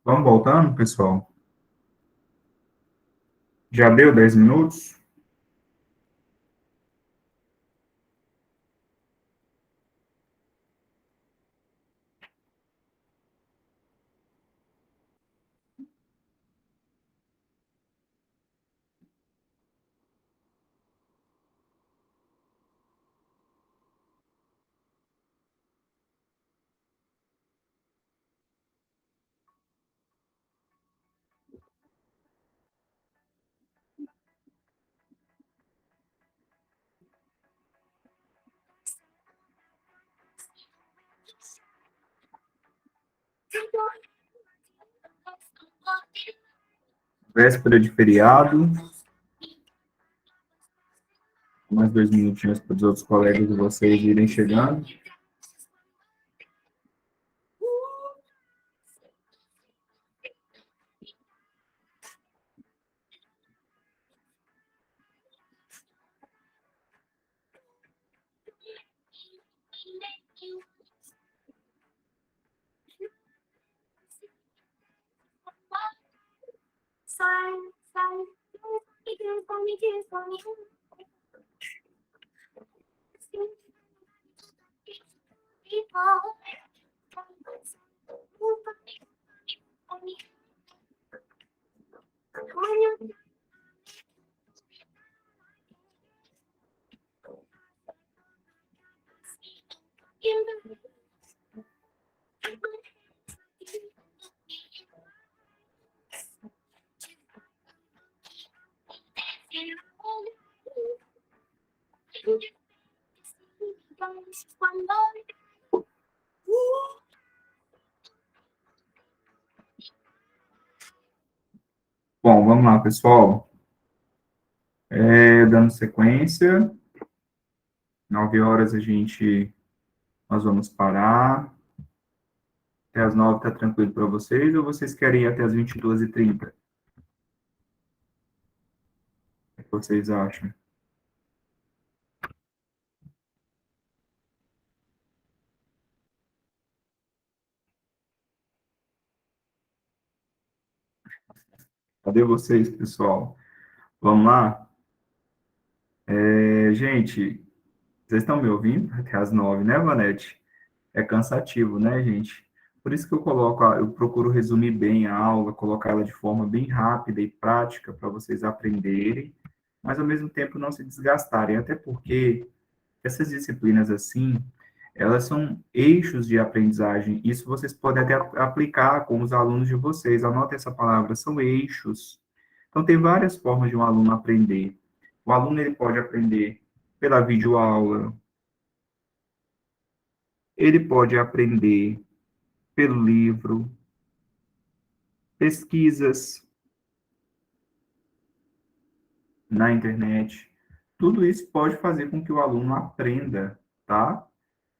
Vamos voltando, pessoal? Já deu 10 minutos? Véspera de feriado, mais 2 minutinhos para os outros colegas de vocês irem chegando. Bom, vamos lá, pessoal. Dando sequência, 9 horas nós vamos parar. Até as 9 está tranquilo para vocês, ou vocês querem ir até as 22h30? O que vocês acham? Cadê vocês, pessoal? Vamos lá? Gente, vocês estão me ouvindo? Até as 9, né, Vanete? É cansativo, né, gente? Por isso que eu procuro resumir bem a aula, colocar ela de forma bem rápida e prática para vocês aprenderem, mas ao mesmo tempo não se desgastarem, até porque essas disciplinas assim, elas são eixos de aprendizagem. Isso vocês podem até aplicar com os alunos de vocês. Anotem essa palavra, são eixos. Então tem várias formas de um aluno aprender. O aluno ele pode aprender pela videoaula, ele pode aprender pelo livro, pesquisas na internet. Tudo isso pode fazer com que o aluno aprenda, tá?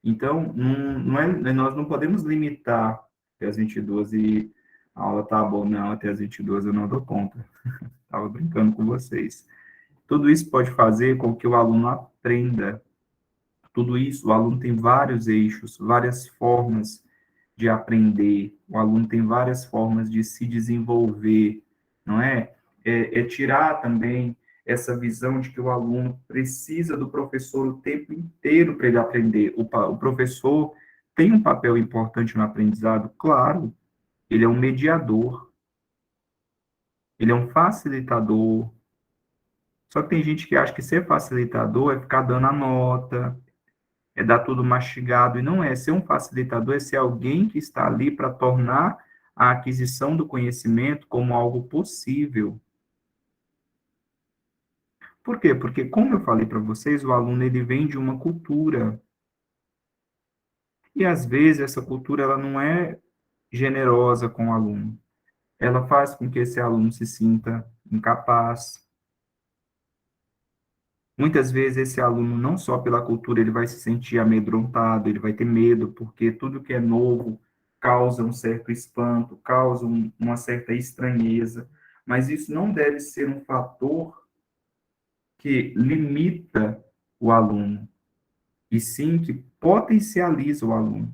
Então, nós não podemos limitar até as 22 e a aula tá bom, não, até as 22 eu não dou conta. Estava brincando com vocês. Tudo isso pode fazer com que o aluno aprenda. Tudo isso, o aluno tem vários eixos, várias formas de aprender, o aluno tem várias formas de se desenvolver, não é? É tirar também essa visão de que o aluno precisa do professor o tempo inteiro para ele aprender. O professor tem um papel importante no aprendizado, claro, ele é um mediador, ele é um facilitador. Só que tem gente que acha que ser facilitador é ficar dando a nota, é dar tudo mastigado, e não é. Ser um facilitador é ser alguém que está ali para tornar a aquisição do conhecimento como algo possível. Por quê? Porque, como eu falei para vocês, o aluno ele vem de uma cultura, e às vezes essa cultura ela não é generosa com o aluno. Ela faz com que esse aluno se sinta incapaz. Muitas vezes esse aluno, não só pela cultura, ele vai se sentir amedrontado, ele vai ter medo, porque tudo que é novo causa um certo espanto, causa uma certa estranheza, mas isso não deve ser um fator que limita o aluno, e sim que potencializa o aluno,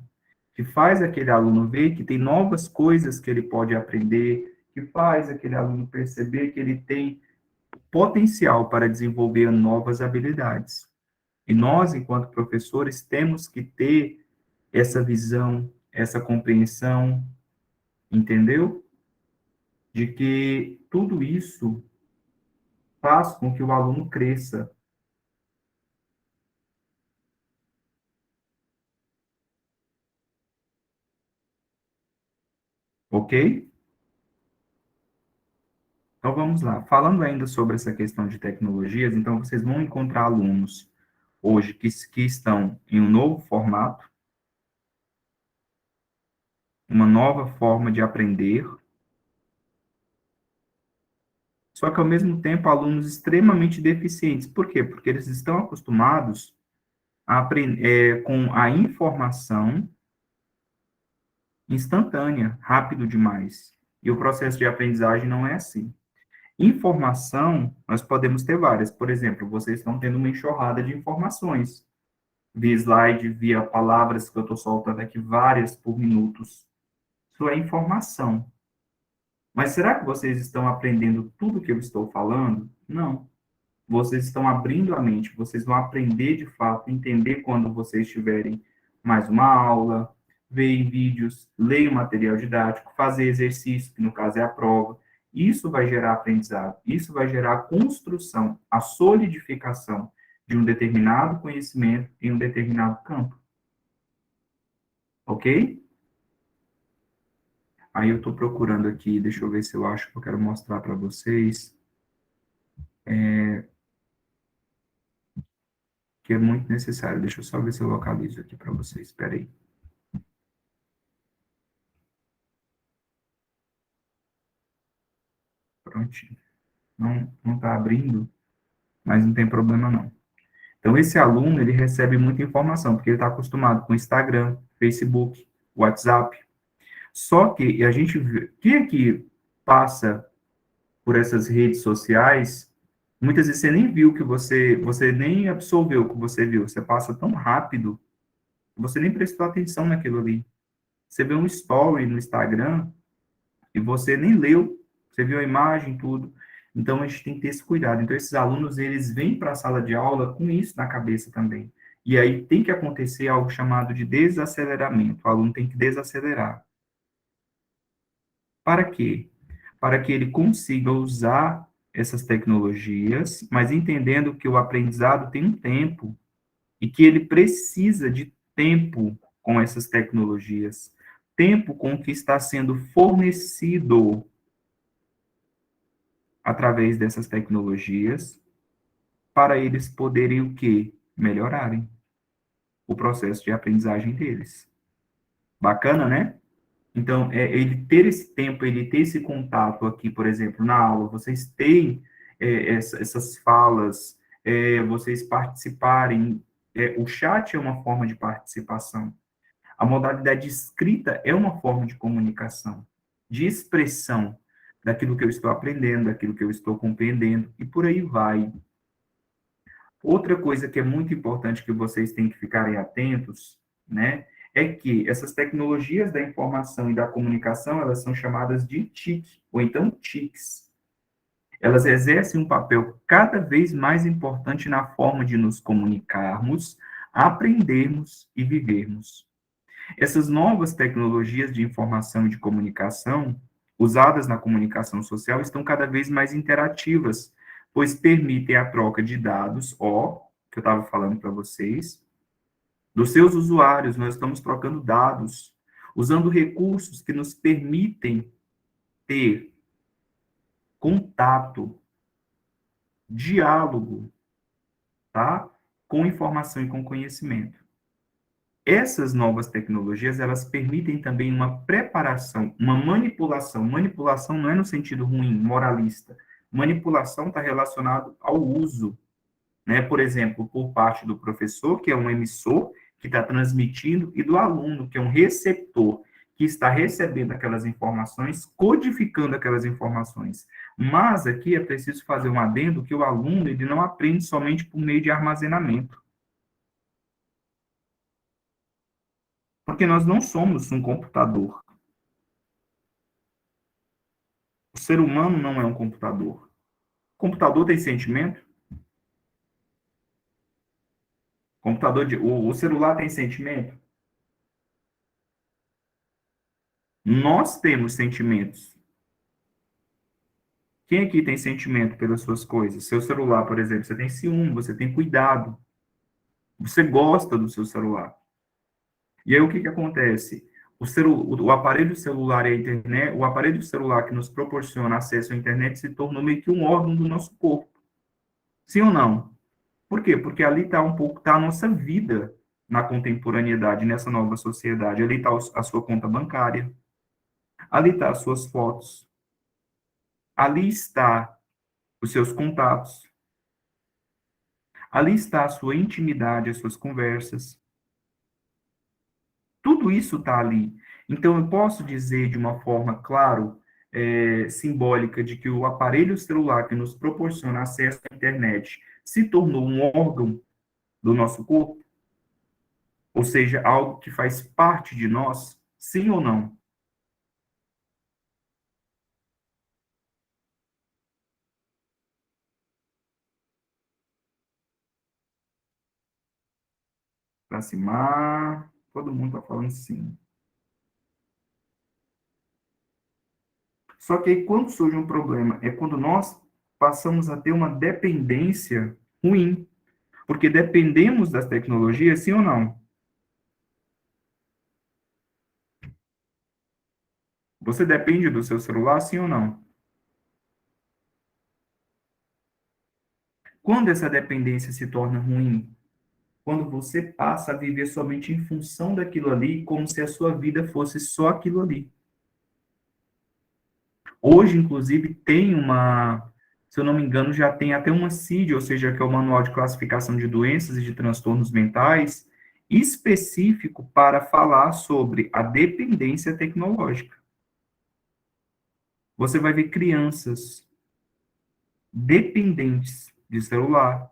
que faz aquele aluno ver que tem novas coisas que ele pode aprender, que faz aquele aluno perceber que ele tem potencial para desenvolver novas habilidades. E nós, enquanto professores, temos que ter essa visão, essa compreensão, entendeu? De que tudo isso faz com que o aluno cresça, ok? Então vamos lá. Falando ainda sobre essa questão de tecnologias, então vocês vão encontrar alunos hoje que estão em um novo formato, uma nova forma de aprender, só que ao mesmo tempo alunos extremamente deficientes. Por quê? Porque eles estão acostumados a aprender com a informação instantânea, rápido demais. E o processo de aprendizagem não é assim. Informação, nós podemos ter várias. Por exemplo, vocês estão tendo uma enxurrada de informações, via slide, via palavras que eu estou soltando aqui, várias por minutos. Isso é informação. Mas será que vocês estão aprendendo tudo que eu estou falando? Não. Vocês estão abrindo a mente, vocês vão aprender de fato, entender quando vocês tiverem mais uma aula, ver vídeos, ler o material didático, fazer exercício, que no caso é a prova. Isso vai gerar aprendizado, isso vai gerar a construção, a solidificação de um determinado conhecimento em um determinado campo. Ok? Aí eu estou procurando aqui, deixa eu ver se eu acho que eu quero mostrar para vocês. Que é muito necessário. Deixa eu só ver se eu localizo aqui para vocês. Espera aí. Prontinho. Não está abrindo, mas não tem problema não. Então, esse aluno, ele recebe muita informação, porque ele está acostumado com Instagram, Facebook, WhatsApp. Só que a gente vê, quem é que passa por essas redes sociais, muitas vezes você nem viu que você nem absorveu o que você viu. Você passa tão rápido, que você nem prestou atenção naquilo ali. Você vê um story no Instagram, e você nem leu, você viu a imagem, tudo. Então, a gente tem que ter esse cuidado. Então, esses alunos, eles vêm para a sala de aula com isso na cabeça também. E aí tem que acontecer algo chamado de desaceleramento. O aluno tem que desacelerar. Para quê? Para que ele consiga usar essas tecnologias, mas entendendo que o aprendizado tem um tempo e que ele precisa de tempo com essas tecnologias, tempo com o que está sendo fornecido através dessas tecnologias para eles poderem o quê? Melhorarem o processo de aprendizagem deles. Bacana, né? Então, ele ter esse tempo, ele ter esse contato aqui, por exemplo, na aula, vocês têm essas falas, vocês participarem, o chat é uma forma de participação. A modalidade escrita é uma forma de comunicação, de expressão daquilo que eu estou aprendendo, daquilo que eu estou compreendendo, e por aí vai. Outra coisa que é muito importante que vocês têm que ficarem atentos, né, é que essas tecnologias da informação e da comunicação, elas são chamadas de TIC, ou então TICs. Elas exercem um papel cada vez mais importante na forma de nos comunicarmos, aprendermos e vivermos. Essas novas tecnologias de informação e de comunicação, usadas na comunicação social, estão cada vez mais interativas, pois permitem a troca de dados, que eu estava falando para vocês, dos seus usuários. Nós estamos trocando dados, usando recursos que nos permitem ter contato, diálogo, tá? Com informação e com conhecimento. Essas novas tecnologias, elas permitem também uma preparação, uma manipulação. Manipulação não é no sentido ruim, moralista. Manipulação está relacionado ao uso, né? Por exemplo, por parte do professor, que é um emissor, que está transmitindo, e do aluno, que é um receptor, que está recebendo aquelas informações, codificando aquelas informações. Mas aqui é preciso fazer um adendo que o aluno, ele não aprende somente por meio de armazenamento. Porque nós não somos um computador. O ser humano não é um computador. O computador tem sentimento? O celular tem sentimento? Nós temos sentimentos. Quem aqui tem sentimento pelas suas coisas? Seu celular, por exemplo, você tem ciúme, você tem cuidado, você gosta do seu celular. E aí o que que acontece? O aparelho celular e a internet, o aparelho celular que nos proporciona acesso à internet se tornou meio que um órgão do nosso corpo. Sim ou não? Por quê? Porque ali está um pouco, tá a nossa vida na contemporaneidade, nessa nova sociedade. Ali está a sua conta bancária, ali está as suas fotos, ali está os seus contatos, ali está a sua intimidade, as suas conversas. Tudo isso está ali. Então, eu posso dizer de uma forma, claro, simbólica, de que o aparelho celular que nos proporciona acesso à internet se tornou um órgão do nosso corpo, ou seja, algo que faz parte de nós, sim ou não? Para cima, todo mundo está falando sim. Só que aí, quando surge um problema, é quando nós passamos a ter uma dependência ruim, porque dependemos das tecnologias, sim ou não? Você depende do seu celular, sim ou não? Quando essa dependência se torna ruim? Quando você passa a viver somente em função daquilo ali, como se a sua vida fosse só aquilo ali. Hoje, inclusive, tem se eu não me engano, já tem até uma CID, ou seja, que é o Manual de Classificação de Doenças e de Transtornos Mentais, específico para falar sobre a dependência tecnológica. Você vai ver crianças dependentes de celular,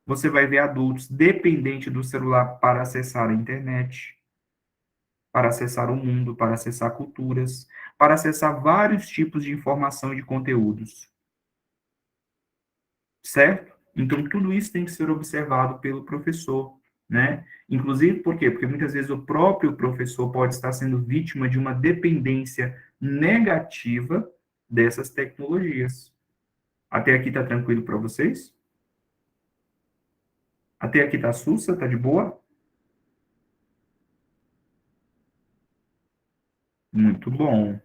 você vai ver adultos dependentes do celular para acessar a internet, para acessar o mundo, para acessar culturas, para acessar vários tipos de informação e de conteúdos. Certo? Então, tudo isso tem que ser observado pelo professor, né? Inclusive, por quê? Porque muitas vezes o próprio professor pode estar sendo vítima de uma dependência negativa dessas tecnologias. Até aqui tá tranquilo para vocês? Até aqui tá sussa, tá de boa? Muito bom,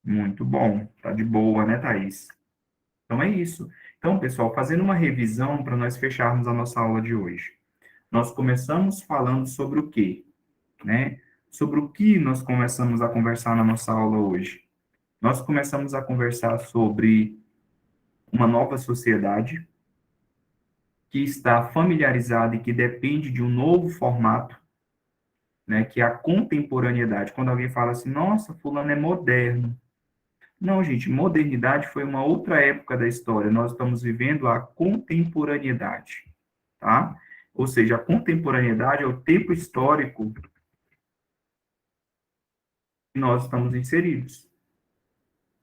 muito bom. Tá de boa, né, Thaís? Então é isso. Então, pessoal, fazendo uma revisão para nós fecharmos a nossa aula de hoje. Nós começamos falando sobre o quê? Né? Sobre o que nós começamos a conversar na nossa aula hoje. Nós começamos a conversar sobre uma nova sociedade que está familiarizada e que depende de um novo formato, né, que é a contemporaneidade. Quando alguém fala assim, nossa, fulano é moderno. Não, gente, modernidade foi uma outra época da história. Nós estamos vivendo a contemporaneidade, tá? Ou seja, a contemporaneidade é o tempo histórico que nós estamos inseridos.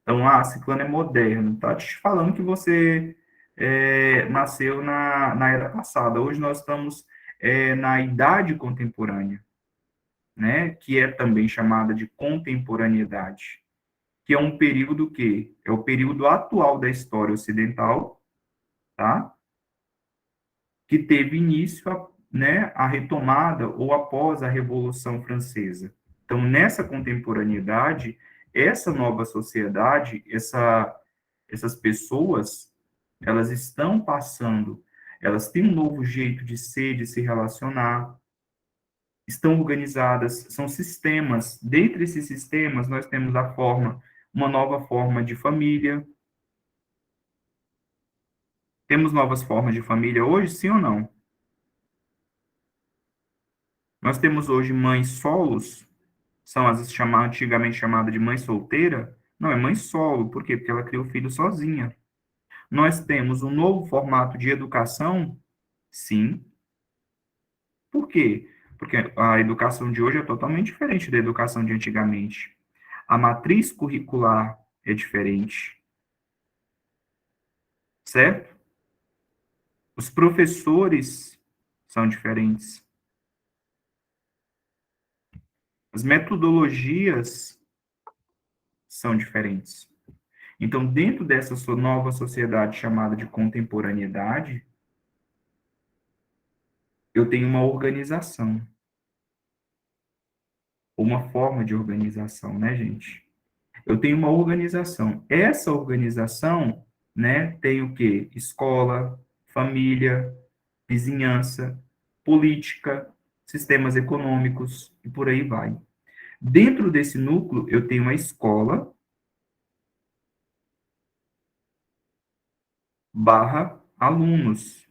Então, ciclano é moderno. Tá te falando que você nasceu na era passada. Hoje nós estamos na idade contemporânea, né? Que é também chamada de contemporaneidade, que é um período que é o período atual da história ocidental, tá? Que teve início, né, a retomada ou após a Revolução Francesa. Então, nessa contemporaneidade, essa nova sociedade, essas pessoas, elas estão passando, elas têm um novo jeito de ser, de se relacionar, estão organizadas, são sistemas. Dentre esses sistemas, nós temos uma nova forma de família. Temos novas formas de família hoje, sim ou não? Nós temos hoje mães solos, são as antigamente chamadas de mãe solteira, Não, é mãe solo. Por quê? Porque ela cria o filho sozinha. Nós temos um novo formato de educação? Sim. Por quê? Porque a educação de hoje é totalmente diferente da educação de antigamente. A matriz curricular é diferente, certo? Os professores são diferentes. As metodologias são diferentes. Então, dentro dessa nova sociedade chamada de contemporaneidade, eu tenho uma organização, uma forma de organização, né, gente? Eu tenho uma organização. Essa organização, né, tem o quê? Escola, família, vizinhança, política, sistemas econômicos e por aí vai. Dentro desse núcleo, eu tenho uma escola barra alunos,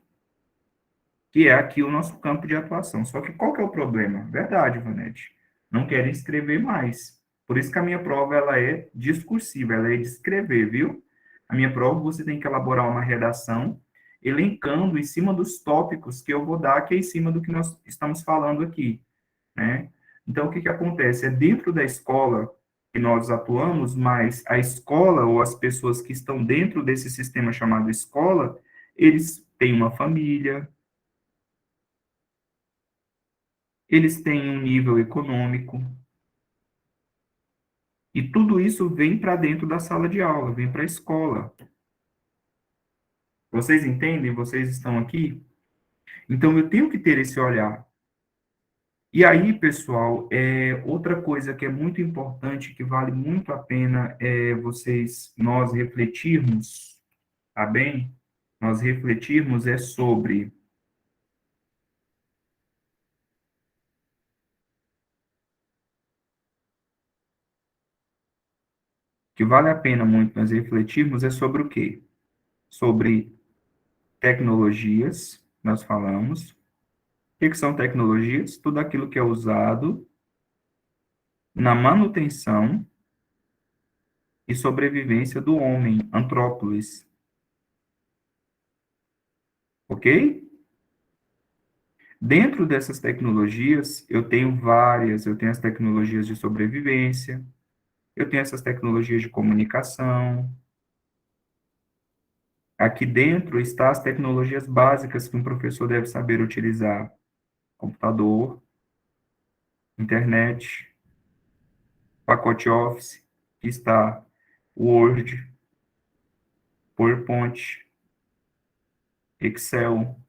que é aqui o nosso campo de atuação. Só que qual que é o problema? Verdade, Vanete. Não querem escrever mais. Por isso que a minha prova ela é discursiva, ela é de escrever, viu? A minha prova você tem que elaborar uma redação elencando em cima dos tópicos que eu vou dar, que é em cima do que nós estamos falando aqui, né? Então, o que que acontece? É dentro da escola que nós atuamos, mas a escola ou as pessoas que estão dentro desse sistema chamado escola, eles têm uma família, eles têm um nível econômico, e tudo isso vem para dentro da sala de aula, vem para a escola. Vocês entendem? Vocês estão aqui? Então, eu tenho que ter esse olhar. E aí, pessoal, outra coisa que é muito importante, que vale muito a pena nós refletirmos, tá bem? Nós refletirmos sobre, que vale a pena muito nós refletirmos sobre o quê? Sobre tecnologias, nós falamos. O que são tecnologias? Tudo aquilo que é usado na manutenção e sobrevivência do homem, antrópolis, ok? Dentro dessas tecnologias, eu tenho várias, eu tenho as tecnologias de sobrevivência, eu tenho essas tecnologias de comunicação. Aqui dentro está as tecnologias básicas que um professor deve saber utilizar: computador, internet, pacote Office, que está Word, PowerPoint, Excel.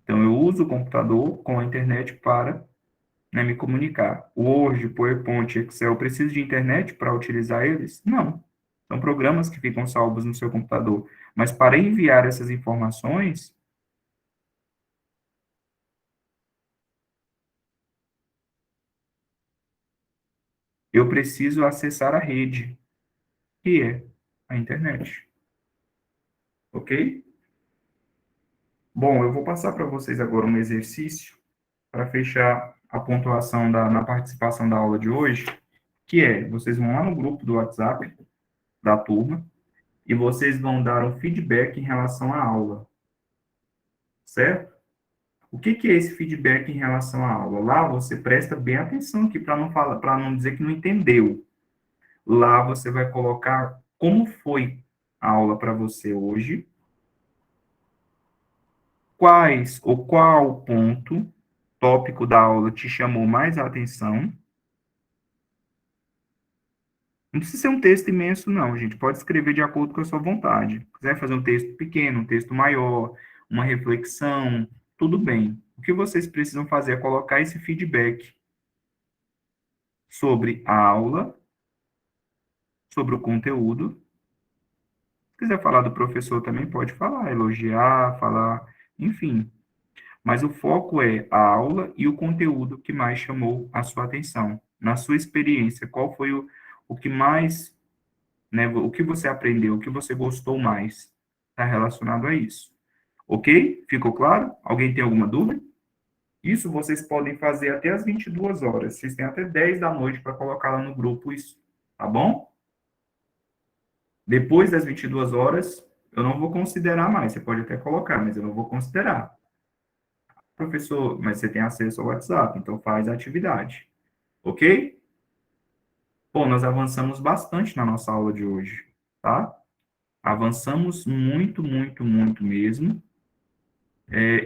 Então, eu uso o computador com a internet para, né, me comunicar. Word, PowerPoint, Excel, preciso de internet para utilizar eles? Não. São programas que ficam salvos no seu computador. Mas para enviar essas informações, eu preciso acessar a rede, que é a internet. Ok? Bom, eu vou passar para vocês agora um exercício para fechar a pontuação na participação da aula de hoje, que é, vocês vão lá no grupo do WhatsApp da turma e vocês vão dar um feedback em relação à aula, certo? O que que é esse feedback em relação à aula? Lá você presta bem atenção aqui para não falar, para não dizer que não entendeu. Lá você vai colocar como foi a aula para você hoje, quais ou qual ponto, tópico da aula te chamou mais a atenção. Não precisa ser um texto imenso, não, gente. Pode escrever de acordo com a sua vontade. Se quiser fazer um texto pequeno, um texto maior, uma reflexão, tudo bem. O que vocês precisam fazer é colocar esse feedback sobre a aula, sobre o conteúdo. Se quiser falar do professor também pode falar, elogiar, falar, enfim. Mas o foco é a aula e o conteúdo que mais chamou a sua atenção. Na sua experiência, qual foi o que mais, né, o que você aprendeu, o que você gostou mais? Está relacionado a isso. Ok? Ficou claro? Alguém tem alguma dúvida? Isso vocês podem fazer até as 22 horas. Vocês têm até 10 da noite para colocar lá no grupo isso. tá bom? Depois das 22 horas, eu não vou considerar mais. Você pode até colocar, mas eu não vou considerar. Professor, mas você tem acesso ao WhatsApp, então faz a atividade. Ok? Bom, nós avançamos bastante na nossa aula de hoje, tá? Avançamos muito, muito, muito mesmo.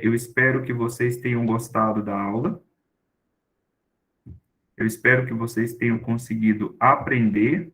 Eu espero que vocês tenham gostado da aula. Eu espero que vocês tenham conseguido aprender